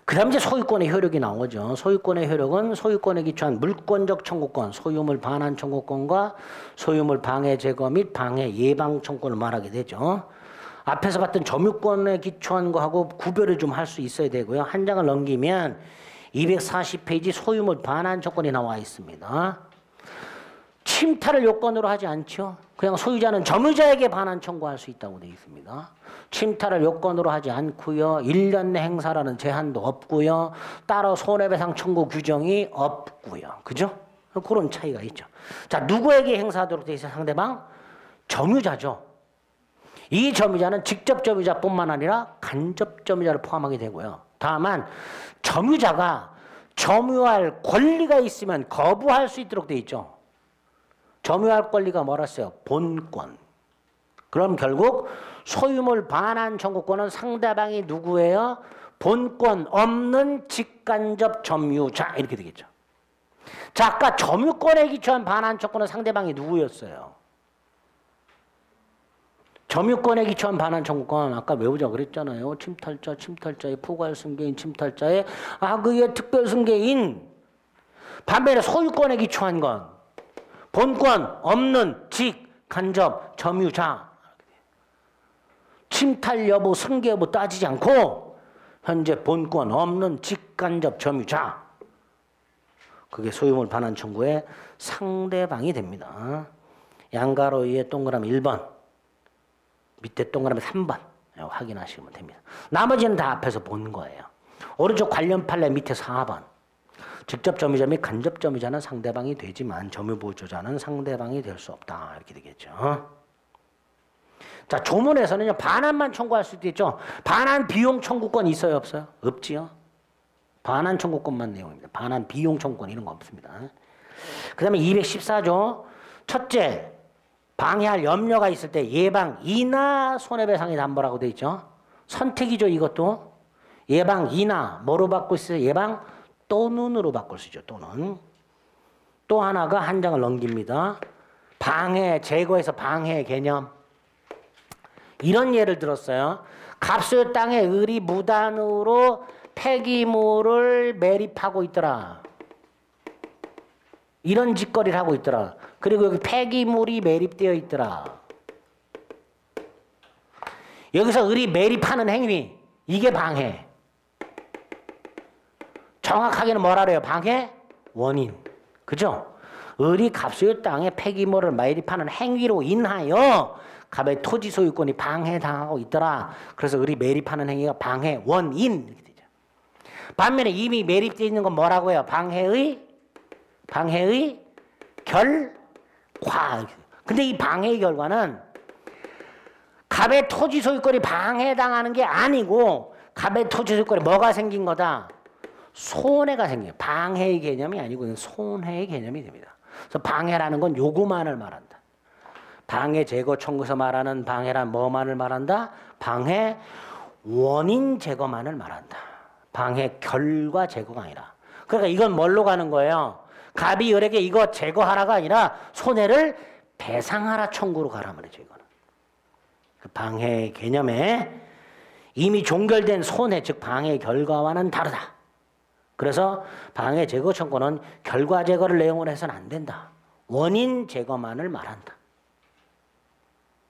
그 다음 이제 소유권의 효력이 나오죠. 소유권의 효력은 소유권에 기초한 물권적 청구권, 소유물 반환 청구권과 소유물 방해 제거 및 방해 예방 청구권을 말하게 되죠. 앞에서 봤던 점유권에 기초한 거하고 구별을 좀 할 수 있어야 되고요. 한 장을 넘기면 240페이지 소유물 반환 청구권이 나와 있습니다. 침탈을 요건으로 하지 않죠. 그냥 소유자는 점유자에게 반환 청구할 수 있다고 되어 있습니다. 침탈을 요건으로 하지 않고요. 1년 내 행사라는 제한도 없고요. 따로 손해배상 청구 규정이 없고요. 그죠? 그런 차이가 있죠. 자, 누구에게 행사하도록 되어 있어요? 상대방? 점유자죠. 이 점유자는 직접 점유자뿐만 아니라 간접 점유자를 포함하게 되고요. 다만 점유자가 점유할 권리가 있으면 거부할 수 있도록 되어 있죠. 점유할 권리가 뭐랬어요? 본권. 그럼 결국 소유물 반환 청구권은 상대방이 누구예요? 본권 없는 직간접 점유자 이렇게 되겠죠. 자, 아까 점유권에 기초한 반환 청구권은 상대방이 누구였어요? 점유권에 기초한 반환 청구권 아까 외우자 그랬잖아요. 침탈자, 침탈자의 포괄 승계인, 침탈자의 악의의 특별 승계인. 반면에 소유권에 기초한 건 본권 없는 직 간접 점유자. 침탈 여부, 승계 여부 따지지 않고 현재 본권 없는 직간접 점유자. 그게 소유물 반환 청구의 상대방이 됩니다. 양가로 위에 동그라미 1번, 밑에 동그라미 3번 확인하시면 됩니다. 나머지는 다 앞에서 본 거예요. 오른쪽 관련 판례 밑에 4번. 직접 점유자 및 간접 점유자는 상대방이 되지만 점유보조자는 상대방이 될 수 없다. 이렇게 되겠죠. 자, 조문에서는요, 반환만 청구할 수도 있죠. 반환 비용 청구권 있어요, 없어요? 없지요. 반환 청구권만 내용입니다. 반환 비용 청구권 이런 거 없습니다. 그 다음에 214조. 첫째, 방해할 염려가 있을 때 예방, 이나 손해배상이 담보라고 돼 있죠. 선택이죠, 이것도. 예방, 이나, 뭐로 바꿀 수 있어요? 예방, 또는으로 바꿀 수 있죠, 또는. 또 하나가 한 장을 넘깁니다. 방해, 제거해서 방해 개념. 이런 예를 들었어요. 갑소유 땅에 을이 무단으로 폐기물을 매립하고 있더라. 이런 짓거리를 하고 있더라. 그리고 여기 폐기물이 매립되어 있더라. 여기서 을이 매립하는 행위, 이게 방해. 정확하게는 뭐라 그래요? 방해 원인. 그죠? 을이 갑소유 땅에 폐기물을 매립하는 행위로 인하여 갑의 토지 소유권이 방해당하고 있더라. 그래서 을이 매립하는 행위가 방해 원인 이렇게 되죠. 반면에 이미 매립되어 있는 건 뭐라고 해요? 방해의 결과. 근데 이 방해의 결과는 갑의 토지 소유권이 방해당하는 게 아니고 갑의 토지 소유권에 뭐가 생긴 거다? 손해가 생겨요. 방해의 개념이 아니고 손해의 개념이 됩니다. 그래서 방해라는 건 요구만을 말한다. 방해 제거 청구에서 말하는 방해란 뭐만을 말한다? 방해 원인 제거만을 말한다. 방해 결과 제거가 아니라. 그러니까 이건 뭘로 가는 거예요? 갑이 을에게 이거 제거하라가 아니라 손해를 배상하라 청구로 가라 말이죠. 이거는. 그 방해 개념에 이미 종결된 손해, 즉 방해 결과와는 다르다. 그래서 방해 제거 청구는 결과 제거를 내용으로 해서는 안 된다. 원인 제거만을 말한다.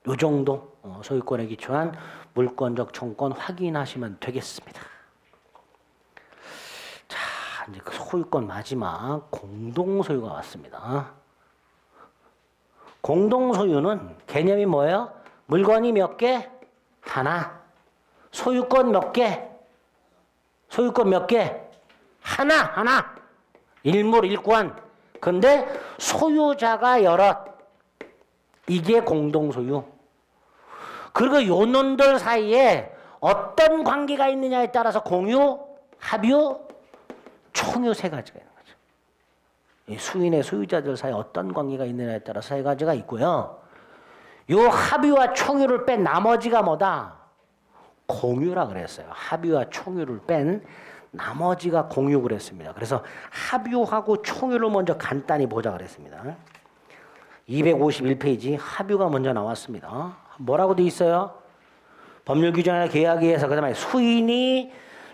이 정도 소유권에 기초한 물권적 청구권 확인하시면 되겠습니다. 자, 이제 그 소유권 마지막 공동소유가 왔습니다. 공동소유는 개념이 뭐예요? 물건이 몇 개? 하나. 소유권 몇 개? 소유권 몇 개? 하나. 일물 일권. 근데 소유자가 여럿. 이게 공동소유. 그리고 요 놈들 사이에 어떤 관계가 있느냐에 따라서 공유, 합유, 총유 세 가지가 있는 거죠. 이 수인의 소유자들 사이에 어떤 관계가 있느냐에 따라서 세 가지가 있고요. 요 합유와 총유를 뺀 나머지가 뭐다? 공유라 그랬어요. 합유와 총유를 뺀 나머지가 공유 그랬습니다. 그래서 합유하고 총유를 먼저 간단히 보자 그랬습니다. 251페이지 합유가 먼저 나왔습니다. 뭐라고 돼 있어요? 법률 규정이나 계약에 의해서 그다음에 수인이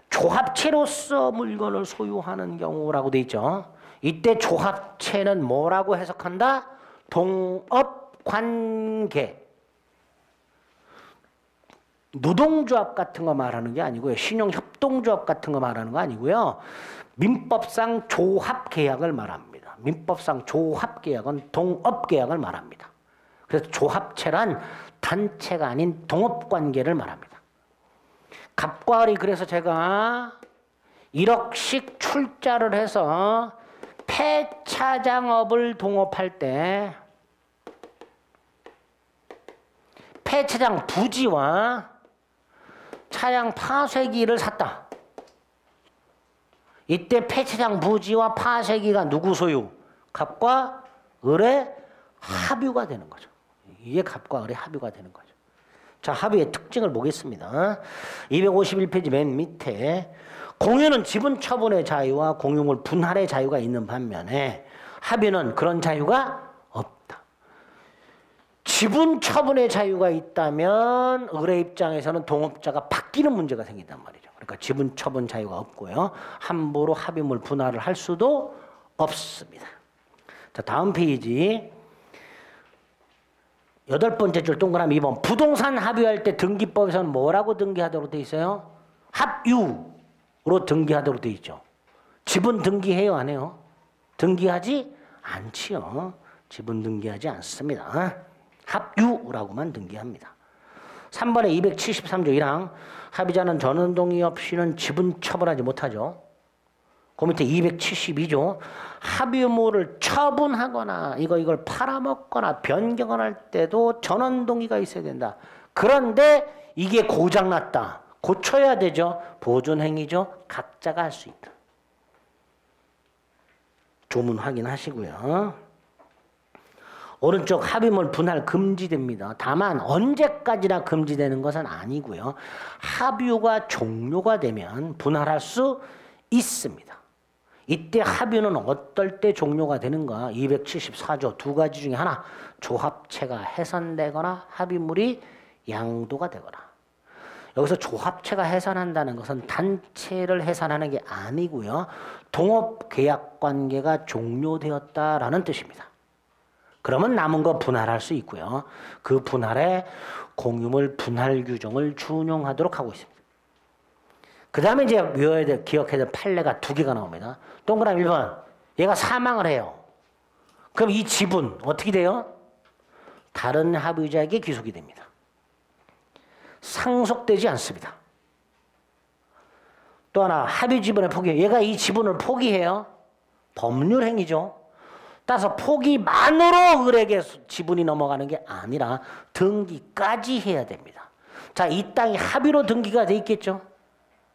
조합체로서 물건을 소유하는 경우라고 돼 있죠. 이때 조합체는 뭐라고 해석한다? 동업관계. 노동조합 같은 거 말하는 게 아니고요. 신용협동조합 같은 거 말하는 거 아니고요. 민법상 조합계약을 말합니다. 민법상 조합계약은 동업계약을 말합니다. 그래서 조합체란 단체가 아닌 동업관계를 말합니다. 갑과 을이 그래서 제가 1억씩 출자를 해서 폐차장업을 동업할 때 폐차장 부지와 차량 파쇄기를 샀다. 이때 폐차장 부지와 파쇄기가 누구 소유? 갑과 을의 합유가 되는 거죠. 이게 갑과 을의 합유가 되는 거죠. 자, 합유의 특징을 보겠습니다. 251페이지 맨 밑에 공유는 지분 처분의 자유와 공유물 분할의 자유가 있는 반면에 합유는 그런 자유가 없다. 지분 처분의 자유가 있다면 을의 입장에서는 동업자가 바뀌는 문제가 생긴단 말이죠. 그러니까 지분 처분 자유가 없고요. 함부로 합유물 분할을 할 수도 없습니다. 자, 다음 페이지 8번째 줄 동그라미 2번. 부동산 합유할 때 등기법에서는 뭐라고 등기하도록 돼 있어요? 합유로 등기하도록 돼 있죠. 지분 등기해요, 안 해요? 등기하지 않지요. 지분 등기하지 않습니다. 합유라고만 등기합니다. 3번에 273조 1항 합의자는 전원동의 없이는 지분 처분하지 못하죠. 그 밑에 272조 합유물을 처분하거나 이걸 팔아먹거나 변경을 할 때도 전원동의가 있어야 된다. 그런데 이게 고장났다. 고쳐야 되죠. 보존행위죠. 각자가 할 수 있다. 조문 확인하시고요. 오른쪽 합의물 분할 금지됩니다. 다만 언제까지나 금지되는 것은 아니고요. 합유가 종료가 되면 분할할 수 있습니다. 이때 합유는 어떨 때 종료가 되는가? 274조 두 가지 중에 하나. 조합체가 해산되거나 합의물이 양도가 되거나. 여기서 조합체가 해산한다는 것은 단체를 해산하는 게 아니고요. 동업계약관계가 종료되었다라는 뜻입니다. 그러면 남은 거 분할할 수 있고요. 그 분할에 공유물 분할 규정을 준용하도록 하고 있습니다. 그 다음에 이제 외워야 될, 기억해야 될 판례가 두 개가 나옵니다. 동그라미 1번. 얘가 사망을 해요. 그럼 이 지분 어떻게 돼요? 다른 합의자에게 귀속이 됩니다. 상속되지 않습니다. 또 하나 합의 지분의 포기. 얘가 이 지분을 포기해요. 법률 행위죠. 따라서 포기만으로 을에게 지분이 넘어가는 게 아니라 등기까지 해야 됩니다. 자, 이 땅이 합의로 등기가 돼 있겠죠?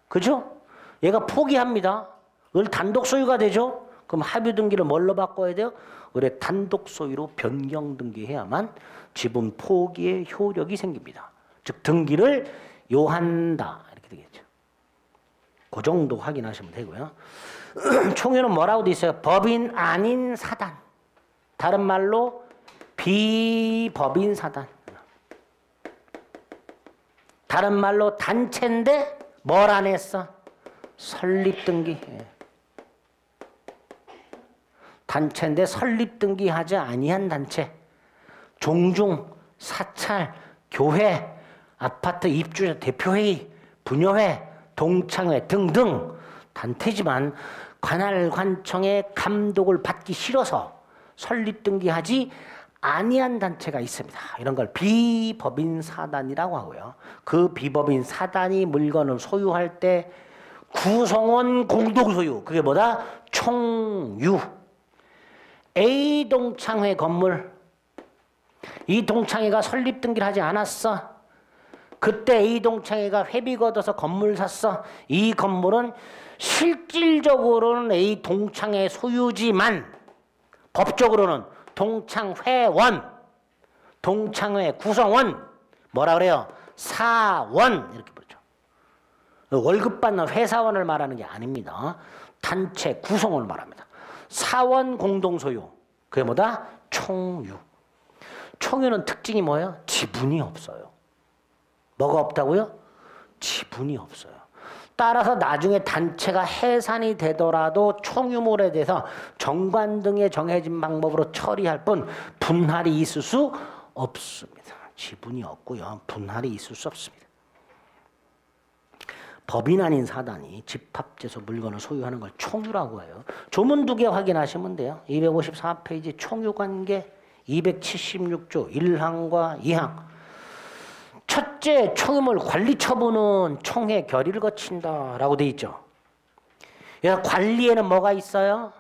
그죠? 얘가 포기합니다. 을 단독 소유가 되죠? 그럼 합의 등기를 뭘로 바꿔야 돼요? 을의 단독 소유로 변경 등기해야만 지분 포기의 효력이 생깁니다. 즉 등기를 요한다 이렇게 되겠죠. 그 정도 확인하시면 되고요. 총유는 뭐라고 돼 있어요? 법인 아닌 사단. 다른 말로 비법인 사단. 다른 말로 단체인데 뭘 안 했어? 설립등기. 단체인데 설립등기하지 아니한 단체. 종중, 사찰, 교회, 아파트 입주자 대표회의, 분여회, 동창회 등등 단체지만 관할 관청의 감독을 받기 싫어서 설립등기하지 아니한 단체가 있습니다. 이런 걸 비법인 사단이라고 하고요. 그 비법인 사단이 물건을 소유할 때 구성원 공동소유, 그게 뭐다? 총유. A 동창회 건물, 이 동창회가 설립등기를 하지 않았어. 그때 A 동창회가 회비 걷어서 건물 샀어. 이 건물은 실질적으로는 A 동창회 소유지만 법적으로는 동창회원, 동창회 구성원, 뭐라 그래요? 사원 이렇게 부르죠. 월급 받는 회사원을 말하는 게 아닙니다. 단체 구성원을 말합니다. 사원 공동소유, 그게 뭐다? 총유. 총유는 특징이 뭐예요? 지분이 없어요. 뭐가 없다고요? 지분이 없어요. 따라서 나중에 단체가 해산이 되더라도 총유물에 대해서 정관 등의 정해진 방법으로 처리할 뿐 분할이 있을 수 없습니다. 지분이 없고요. 분할이 있을 수 없습니다. 법인 아닌 사단이 집합재소 물건을 소유하는 걸 총유라고 해요. 조문 2개 확인하시면 돼요. 254페이지 총유관계 276조 1항과 2항. 첫째, 총유물 관리 처분은 총회 결의를 거친다라고 돼 있죠. 관리에는 뭐가 있어요?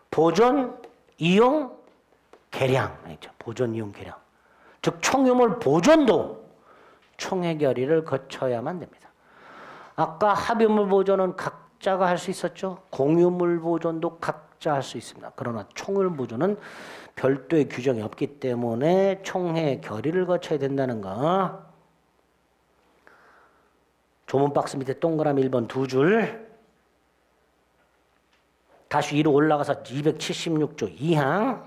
보존, 이용, 계량. 보존, 이용, 계량. 즉 총유물 보존도 총회 결의를 거쳐야만 됩니다. 아까 합유물 보존은 각자가 할 수 있었죠. 공유물 보존도 각자 할 수 있습니다. 그러나 총유물 보존은 별도의 규정이 없기 때문에 총회 결의를 거쳐야 된다는 거. 조문 박스 밑에 동그라미 1번 2줄. 다시 위로 올라가서 276조 2항.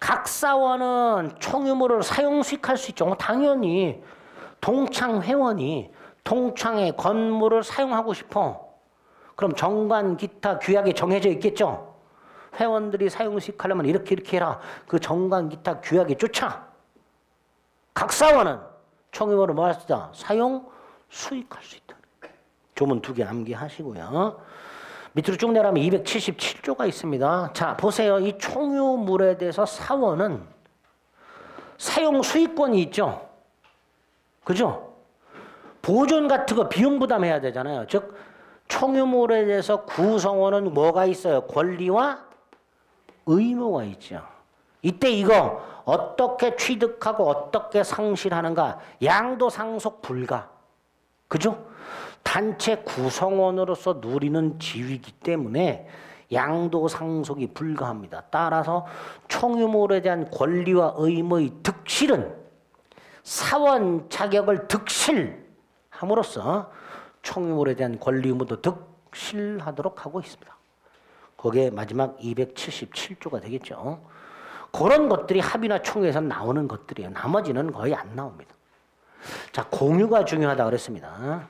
각 사원은 총유물을 사용 수익할 수 있죠. 당연히 동창 회원이 동창의 건물을 사용하고 싶어. 그럼 정관 기타 규약에 정해져 있겠죠. 회원들이 사용 수익하려면 이렇게 해라. 그 정관 기타 규약에 쫓아. 각 사원은 총유물을 뭐 할 수 있다? 사용 수익할 수 있다. 조문 2개 암기하시고요. 밑으로 쭉 내려가면 277조가 있습니다. 자, 보세요. 이 총유물에 대해서 사원은 사용 수익권이 있죠. 그죠? 보존 같은 거 비용 부담해야 되잖아요. 즉 총유물에 대해서 구성원은 뭐가 있어요? 권리와 의무가 있죠. 이때 이거 어떻게 취득하고 어떻게 상실하는가? 양도상속 불가. 그죠? 단체 구성원으로서 누리는 지위이기 때문에 양도상속이 불가합니다. 따라서 총유물에 대한 권리와 의무의 득실은 사원 자격을 득실함으로써 총유물에 대한 권리 의무도 득실하도록 하고 있습니다. 거기에 마지막 277조가 되겠죠. 그런 것들이 합의나 총유에서 나오는 것들이에요. 나머지는 거의 안 나옵니다. 자, 공유가 중요하다고 그랬습니다.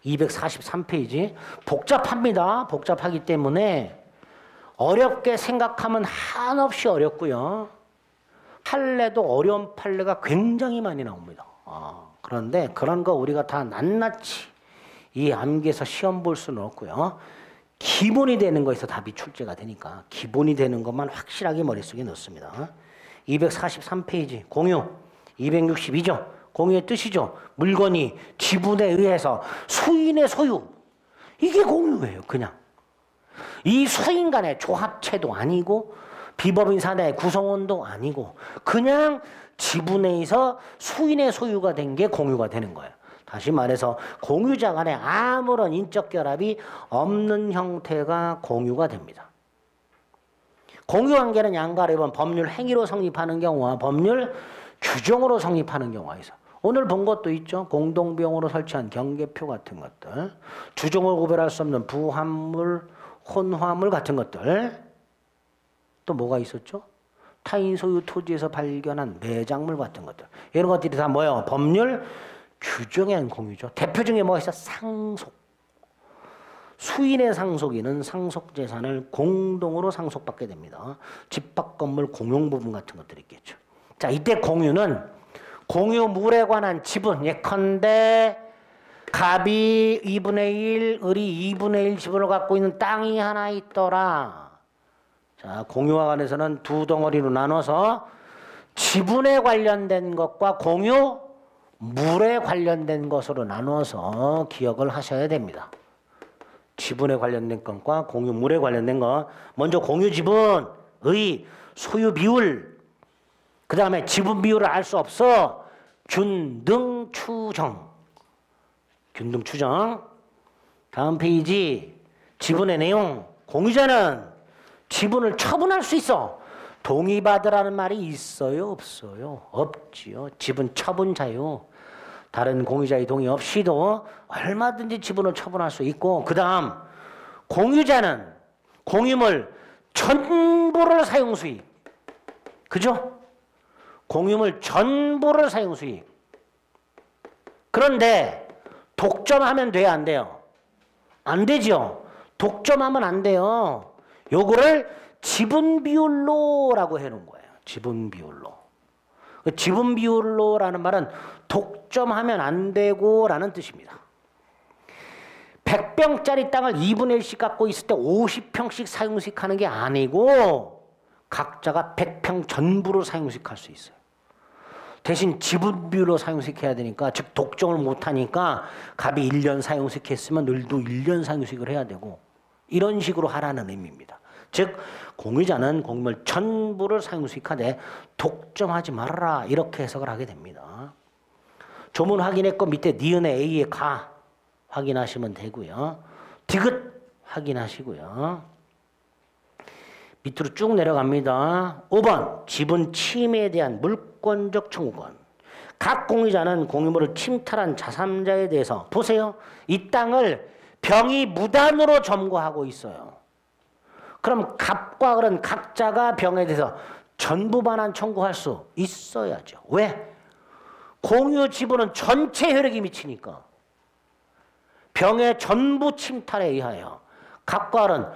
243페이지. 복잡합니다. 복잡하기 때문에 어렵게 생각하면 한없이 어렵고요. 판례도 어려운 판례가 굉장히 많이 나옵니다. 그런데 그런 거 우리가 다 낱낱이 이 암기해서 시험 볼 수는 없고요. 기본이 되는 거에서 답이 출제가 되니까 기본이 되는 것만 확실하게 머릿속에 넣습니다. 243페이지 공유 262조 공유의 뜻이죠. 물건이 지분에 의해서 수인의 소유. 이게 공유예요. 그냥. 이 수인 간의 조합체도 아니고 비법인 사내의 구성원도 아니고 그냥 지분에 의해서 수인의 소유가 된 게 공유가 되는 거예요. 다시 말해서 공유자 간에 아무런 인적 결합이 없는 형태가 공유가 됩니다. 공유관계는 양가를 입은 법률 행위로 성립하는 경우와 법률 규정으로 성립하는 경우가 있어. 오늘 본 것도 있죠. 공동비용으로 설치한 경계표 같은 것들. 주종을 구별할 수 없는 부합물, 혼화물 같은 것들. 또 뭐가 있었죠? 타인 소유 토지에서 발견한 매장물 같은 것들. 이런 것들이 다 뭐예요? 법률 규정에 한 공유죠. 대표 중에 뭐가 있어? 상속. 수인의 상속인은 상속재산을 공동으로 상속받게 됩니다. 집합 건물 공용 부분 같은 것들이 있겠죠. 자, 이때 공유는 공유물에 관한 지분, 예컨대 갑이 2분의 1, 을이 2분의 1 지분을 갖고 있는 땅이 하나 있더라. 자, 공유와 관해서는 두 덩어리로 나눠서 지분에 관련된 것과 공유물에 관련된 것으로 나눠서 기억을 하셔야 됩니다. 지분에 관련된 것과 공유물에 관련된 것. 먼저 공유 지분의 소유 비율. 그 다음에 지분 비율을 알 수 없어. 균등 추정. 균등 추정. 다음 페이지. 지분의 내용. 공유자는 지분을 처분할 수 있어. 동의받으라는 말이 있어요? 없어요? 없지요. 지분 처분자요. 다른 공유자의 동의 없이도 얼마든지 지분을 처분할 수 있고, 그 다음 공유자는 공유물 전부를 사용 수익. 그죠? 공유물 전부를 사용수익. 그런데 독점하면 돼요, 안 돼요? 안 되죠. 독점하면 안 돼요. 요거를 지분비율로라고 해놓은 거예요. 지분비율로. 지분비율로라는 말은 독점하면 안 되고라는 뜻입니다. 100평짜리 땅을 2분의 1씩 갖고 있을 때 50평씩 사용수익 하는 게 아니고 각자가 100평 전부로 사용수익 할 수 있어요. 대신 지분비율로 사용수익 해야 되니까, 즉 독점을 못하니까 갑이 1년 사용수익 했으면 늘도 1년 사용수익을 해야 되고, 이런 식으로 하라는 의미입니다. 즉 공유자는 공유물 전부를 사용수익하되 독점하지 말아라, 이렇게 해석을 하게 됩니다. 조문 확인했고 밑에 니은의 A의 가 확인하시면 되고요. 디귿 확인하시고요. 밑으로 쭉 내려갑니다. 5번 지분 침해에 대한 물권적 청구권. 각 공유자는 공유물을 침탈한 제3자에 대해서, 보세요. 이 땅을 병이 무단으로 점거하고 있어요. 그럼 갑과 을은 각자가 병에 대해서 전부 반환 청구할 수 있어야죠. 왜? 공유 지분은 전체 효력이 미치니까. 병의 전부 침탈에 의하여 갑과 을은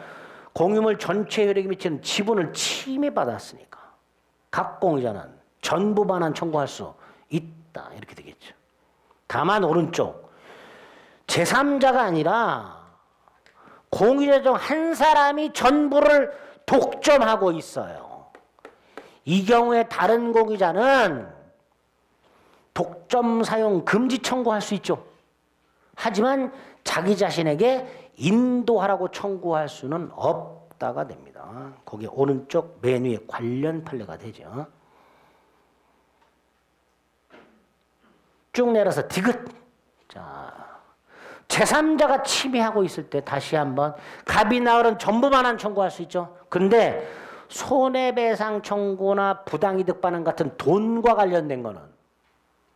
공유물 전체 효력이 미치는 지분을 침해받았으니까 각 공유자는 전부 반환 청구할 수 있다, 이렇게 되겠죠. 다만 오른쪽 제3자가 아니라 공유자 중 한 사람이 전부를 독점하고 있어요. 이 경우에 다른 공유자는 독점 사용 금지 청구할 수 있죠. 하지만 자기 자신에게 인도하라고 청구할 수는 없다가 됩니다. 거기 오른쪽 맨 위에 관련 판례가 되죠. 쭉 내려서 디귿. 자, 제3자가 침해하고 있을 때 다시 한번 갑이나 을은 전부 반환 청구할 수 있죠. 근데 손해배상 청구나 부당이득 반환 같은 돈과 관련된 거는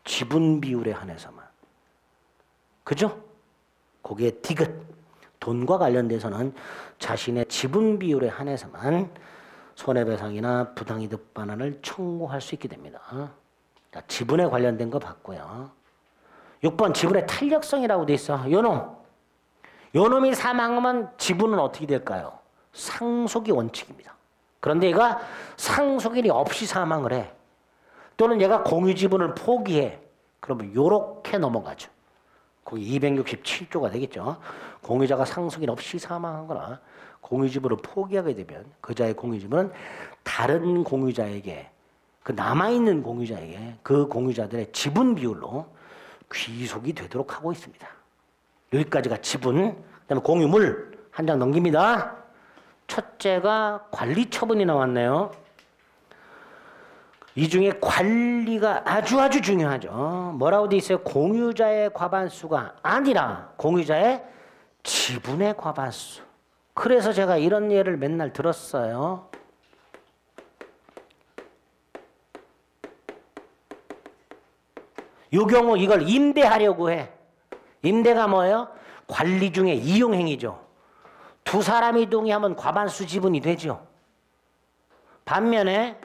지분 비율에 한해서만. 그죠? 거기에 디귿. 돈과 관련돼서는 자신의 지분 비율에 한해서만 손해배상이나 부당이득 반환을 청구할 수 있게 됩니다. 자, 지분에 관련된 거 봤고요. 6번 지분의 탄력성이라고 돼 있어. 요놈이 사망하면 지분은 어떻게 될까요? 상속이 원칙입니다. 그런데 얘가 상속인이 없이 사망을 해. 또는 얘가 공유 지분을 포기해. 그러면 요렇게 넘어가죠. 거기 267조가 되겠죠. 공유자가 상속인 없이 사망하거나 공유지분을 포기하게 되면 그자의 공유지분은 다른 공유자에게, 그 남아있는 공유자에게 그 공유자들의 지분 비율로 귀속이 되도록 하고 있습니다. 여기까지가 지분. 그다음에 공유물 한 장 넘깁니다. 첫째가 관리 처분이 나왔네요. 이 중에 관리가 아주 중요하죠. 뭐라고 돼 있어요? 공유자의 과반수가 아니라 공유자의 지분의 과반수. 그래서 제가 이런 예를 맨날 들었어요. 이 경우 이걸 임대하려고 해. 임대가 뭐예요? 관리 중에 이용행위죠. 두 사람이 동의하면 과반수 지분이 되죠. 반면에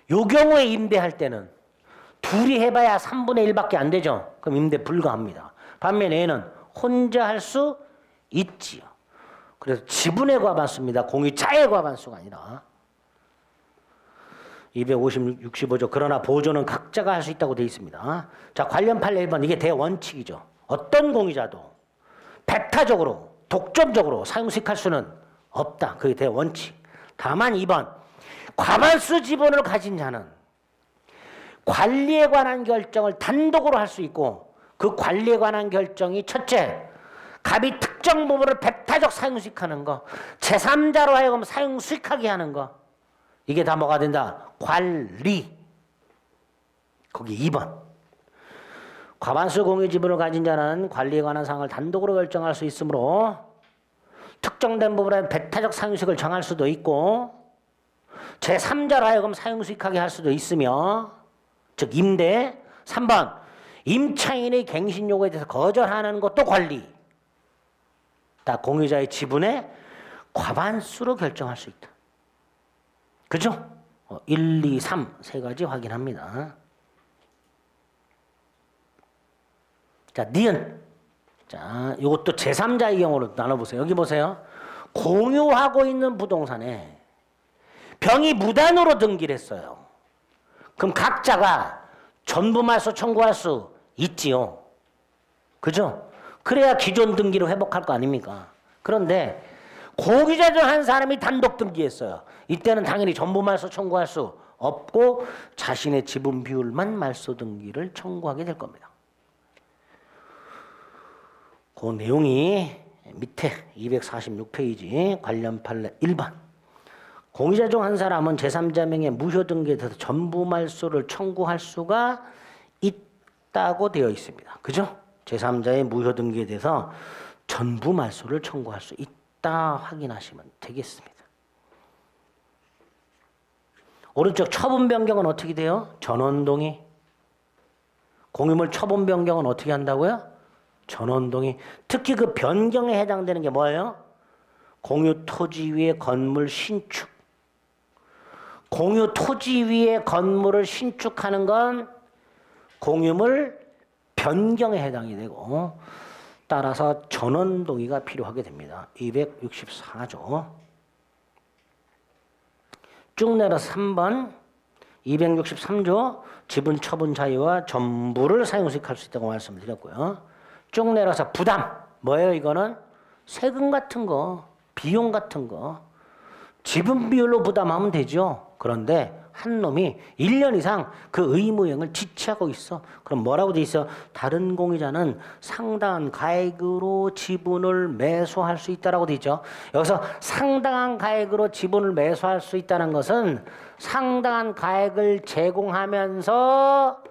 이 경우에 임대할 때는 둘이 해봐야 3분의 1밖에 안 되죠. 그럼 임대 불가합니다. 반면에 얘는 혼자 할 수 있지요. 그래서 지분의 과반수입니다. 공유자의 과반수가 아니라. 265조. 그러나 보조는 각자가 할 수 있다고 되어 있습니다. 자, 관련 판례 1번. 이게 대원칙이죠. 어떤 공유자도 배타적으로 독점적으로 사용수익할 수는 없다. 그게 대원칙. 다만 2번. 과반수 지분을 가진 자는 관리에 관한 결정을 단독으로 할 수 있고, 그 관리에 관한 결정이 첫째, 갑이 특정 부분을 배타적 사용수익하는 거, 제3자로 하여금 사용수익하게 하는 거, 이게 다 뭐가 된다? 관리. 거기 2번. 과반수 공유 지분을 가진 자는 관리에 관한 사항을 단독으로 결정할 수 있으므로 특정된 부분에 배타적 사용수익을 정할 수도 있고, 제3자로 하여금 사용수익하게 할 수도 있으며, 즉 임대. 3번. 임차인의 갱신 요구에 대해서 거절하는 것도 관리. 다 공유자의 지분의 과반수로 결정할 수 있다. 그죠? 1, 2, 3 세 가지 확인합니다. 자, 니은. 자, 이것도 제3자의 경우로 나눠보세요. 여기 보세요. 공유하고 있는 부동산에 병이 무단으로 등기를 했어요. 그럼 각자가 전부 말소 청구할 수 있지요. 그죠? 그래야 기존 등기를 회복할 거 아닙니까? 그런데 공유자 중 한 사람이 단독 등기했어요. 이때는 당연히 전부 말소 청구할 수 없고 자신의 지분 비율만 말소 등기를 청구하게 될 겁니다. 그 내용이 밑에 246페이지 관련 판례 1번. 공유자 중 한 사람은 제3자 명의 무효 등기에 대해서 전부 말소를 청구할 수가 있다고 되어 있습니다. 그죠? 제3자의 무효 등기에 대해서 전부 말소를 청구할 수 있다 확인하시면 되겠습니다. 오른쪽 처분 변경은 어떻게 돼요? 전원동의. 공유물 처분 변경은 어떻게 한다고요? 전원동의. 특히 그 변경에 해당되는 게 뭐예요? 공유 토지 위에 건물 신축. 공유 토지 위에 건물을 신축하는 건 공유물 변경에 해당이 되고 따라서 전원 동의가 필요하게 됩니다. 264조. 쭉 내려서 3번 263조 지분 처분 자유와 전부를 사용수익할 수 있다고 말씀드렸고요. 쭉 내려서 부담. 뭐예요 이거는? 세금 같은 거, 비용 같은 거. 지분 비율로 부담하면 되죠. 그런데 한 놈이 1년 이상 그 의무형을 지체하고 있어. 그럼 뭐라고 돼 있어? 다른 공유자는 상당한 가액으로 지분을 매수할 수 있다라고 돼 있죠. 여기서 상당한 가액으로 지분을 매수할 수 있다는 것은 상당한 가액을 제공하면서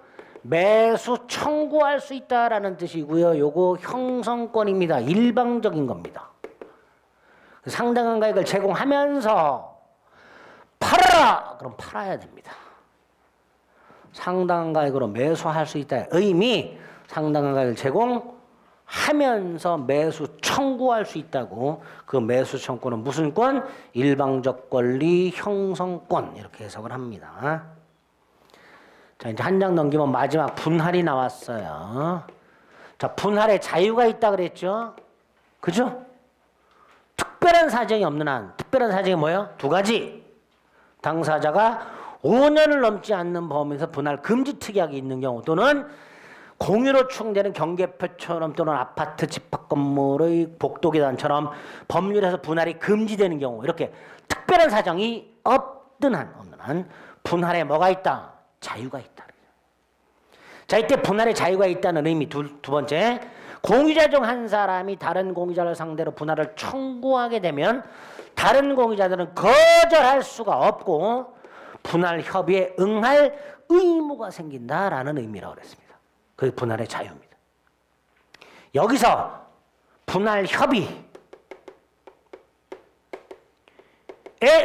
매수 청구할 수 있다라는 뜻이고요. 요거 형성권입니다. 일방적인 겁니다. 상당한 가액을 제공하면서 팔아라! 그럼 팔아야 됩니다. 상당한 가액으로 매수할 수 있다. 의미 상당한 가액을 제공하면서 매수 청구할 수 있다고. 그 매수 청구는 무슨 권? 일방적 권리 형성권 이렇게 해석을 합니다. 자, 이제 한 장 넘기면 마지막 분할이 나왔어요. 자, 분할에 자유가 있다 그랬죠? 그죠? 특별한 사정이 없는 한. 특별한 사정이 뭐예요? 두 가지. 당사자가 5년을 넘지 않는 범위에서 분할 금지 특약이 있는 경우 또는 공유로 추정되는 경계표처럼 또는 아파트 집합 건물의 복도계단처럼 법률에서 분할이 금지되는 경우 이렇게 특별한 사정이 없는 한 분할에 뭐가 있다? 자유가 있다. 자, 이때 분할에 자유가 있다는 의미 두 번째. 공유자 중 한 사람이 다른 공유자를 상대로 분할을 청구하게 되면 다른 공유자들은 거절할 수가 없고 분할 협의에 응할 의무가 생긴다라는 의미라고 그랬습니다. 그게 분할의 자유입니다. 여기서 분할 협의에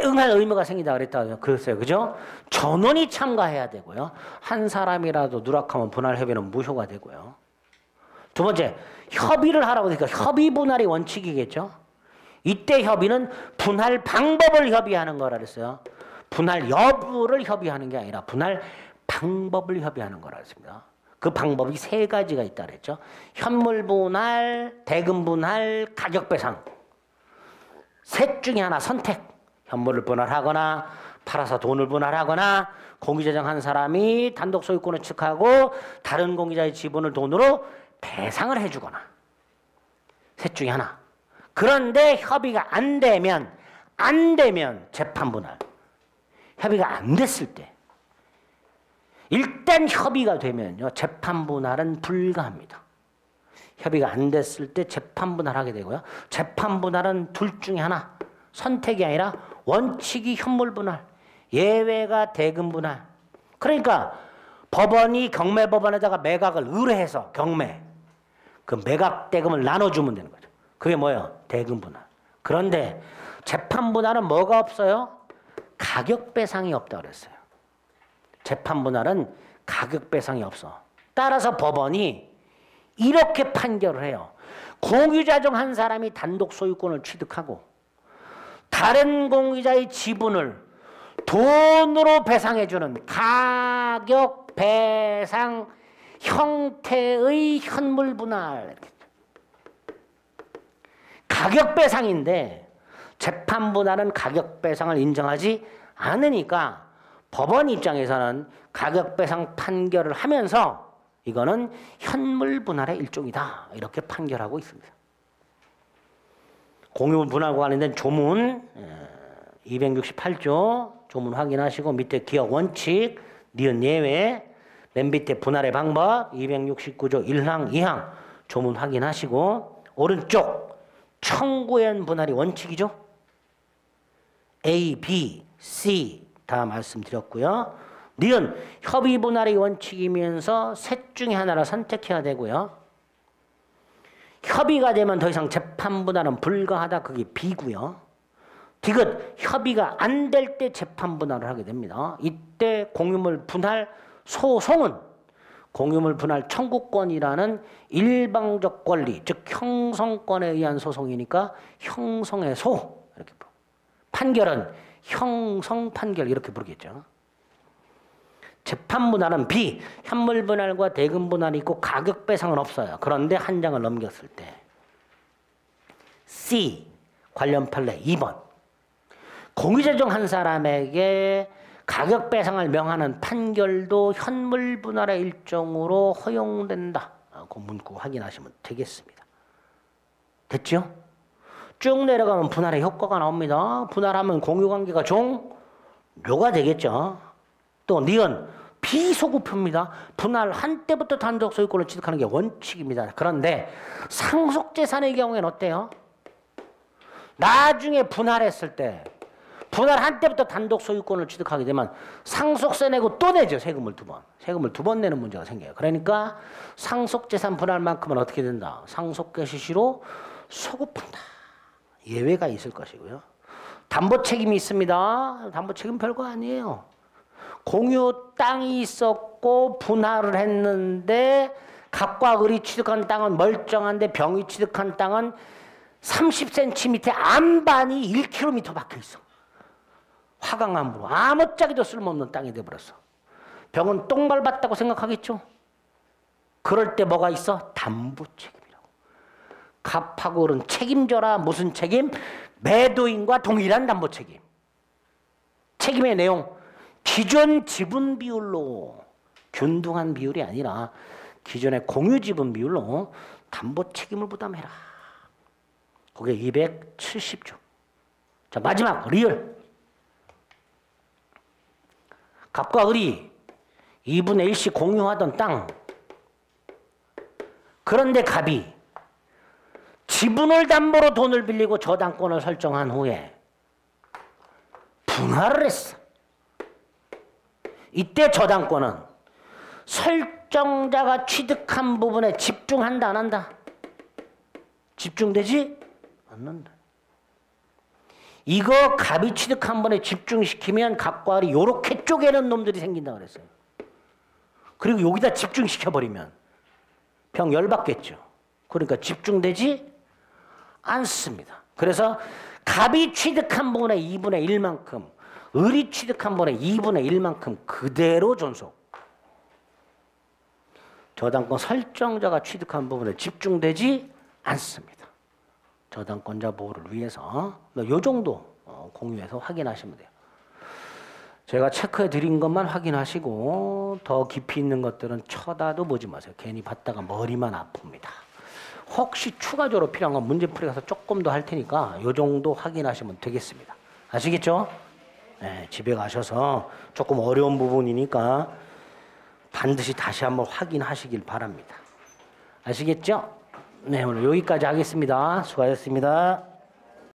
응할 의무가 생긴다 그랬다고요. 그랬어요. 그죠? 전원이 참가해야 되고요. 한 사람이라도 누락하면 분할 협의는 무효가 되고요. 두 번째, 협의를 하라고 하니까 협의 분할이 원칙이겠죠. 이때 협의는 분할 방법을 협의하는 거라 그랬어요. 분할 여부를 협의하는 게 아니라 분할 방법을 협의하는 거라 그랬습니다. 그 방법이 세 가지가 있다 그랬죠. 현물 분할, 대금 분할, 가격 배상. 셋 중에 하나 선택. 현물을 분할하거나 팔아서 돈을 분할하거나 공유자 중 한 사람이 단독 소유권을 취득하고 다른 공유자의 지분을 돈으로 배상을 해주거나. 셋 중에 하나. 그런데 협의가 안 되면 재판 분할. 협의가 안 됐을 때 일단 협의가 되면요 재판 분할은 불가합니다. 협의가 안 됐을 때 재판 분할하게 되고요. 재판 분할은 둘 중에 하나. 선택이 아니라 원칙이 현물 분할, 예외가 대금 분할. 그러니까 법원이 경매법원에다가 매각을 의뢰해서 경매 그 매각 대금을 나눠주면 되는 거죠. 그게 뭐예요? 대금 분할. 그런데 재판 분할은 뭐가 없어요? 가격 배상이 없다고 그랬어요. 재판 분할은 가격 배상이 없어. 따라서 법원이 이렇게 판결을 해요. 공유자 중 한 사람이 단독 소유권을 취득하고 다른 공유자의 지분을 돈으로 배상해주는 가격 배상 형태의 현물 분할. 가격 배상인데 재판 분할은 가격 배상을 인정하지 않으니까 법원 입장에서는 가격 배상 판결을 하면서 이거는 현물 분할의 일종이다 이렇게 판결하고 있습니다. 공유 분할과 관련된 조문 268조 조문 확인하시고 밑에 기억 원칙 니은 예외 맨 밑에 분할의 방법 269조 1항 2항 조문 확인하시고 오른쪽 청구현 분할이 원칙이죠. A, B, C 다 말씀드렸고요. 니은 협의 분할이 원칙이면서 셋 중에 하나를 선택해야 되고요. 협의가 되면 더 이상 재판 분할은 불가하다. 그게 B고요. 디귿 협의가 안 될 때 재판 분할을 하게 됩니다. 이때 공유물 분할 소송은 공유물 분할 청구권이라는 일방적 권리, 즉 형성권에 의한 소송이니까 형성의 소 이렇게 부르고 판결은 형성 판결 이렇게 부르겠죠. 재판 분할은 B, 현물 분할과 대금 분할이 있고 가격 배상은 없어요. 그런데 한 장을 넘겼을 때 C, 관련 판례 2번 공유자 중 한 사람에게 가격 배상을 명하는 판결도 현물 분할의 일종으로 허용된다. 그 문구 확인하시면 되겠습니다. 됐죠? 쭉 내려가면 분할의 효과가 나옵니다. 분할하면 공유관계가 종료가 되겠죠. 또 니은 비소급표입니다. 분할한 때부터 단독 소유권을 취득하는 게 원칙입니다. 그런데 상속재산의 경우에는 어때요? 나중에 분할했을 때 분할한 때부터 단독 소유권을 취득하게 되면 상속세 내고 또 내죠. 세금을 두 번. 세금을 두 번 내는 문제가 생겨요. 그러니까 상속재산 분할만큼은 어떻게 된다? 상속계시시로 소급한다. 예외가 있을 것이고요. 담보책임이 있습니다. 담보책임 별거 아니에요. 공유 땅이 있었고 분할을 했는데 갑과 을이 취득한 땅은 멀쩡한데 병이 취득한 땅은 30cm 안반이 1km 박혀 있어. 화강암으로 아무짝에도 쓸모없는 땅이 돼버렸어. 병은 똥 밟았다고 생각하겠죠? 그럴 때 뭐가 있어? 담보책임이라고. 갑하고 을은 책임져라. 무슨 책임? 매도인과 동일한 담보책임. 책임의 내용 기존 지분 비율로 균등한 비율이 아니라 기존의 공유 지분 비율로 담보 책임을 부담해라. 그게 270조. 자, 마지막 리얼. 갑과 을이 2분의 1씩 공유하던 땅. 그런데 갑이 지분을 담보로 돈을 빌리고 저당권을 설정한 후에 분할을 했어. 이때 저당권은 설정자가 취득한 부분에 집중한다 안 한다? 집중되지 않는다. 이거 갑이 취득한 번에 집중시키면 갑과 을이 요렇게 쪼개는 놈들이 생긴다 그랬어요. 그리고 여기다 집중시켜버리면 병 열받겠죠. 그러니까 집중되지 않습니다. 그래서 갑이 취득한 부분의 2분의 1만큼 을이 취득한 번에 2분의 1만큼 그대로 존속. 저당권 설정자가 취득한 부분에 집중되지 않습니다. 저당권자 보호를 위해서 이 정도 공유해서 확인하시면 돼요. 제가 체크해 드린 것만 확인하시고 더 깊이 있는 것들은 쳐다도 보지 마세요. 괜히 봤다가 머리만 아픕니다. 혹시 추가적으로 필요한 건 문제풀이 가서 조금 더 할 테니까 이 정도 확인하시면 되겠습니다. 아시겠죠? 네, 집에 가셔서 조금 어려운 부분이니까 반드시 다시 한번 확인하시길 바랍니다. 아시겠죠? 네, 오늘 여기까지 하겠습니다. 수고하셨습니다.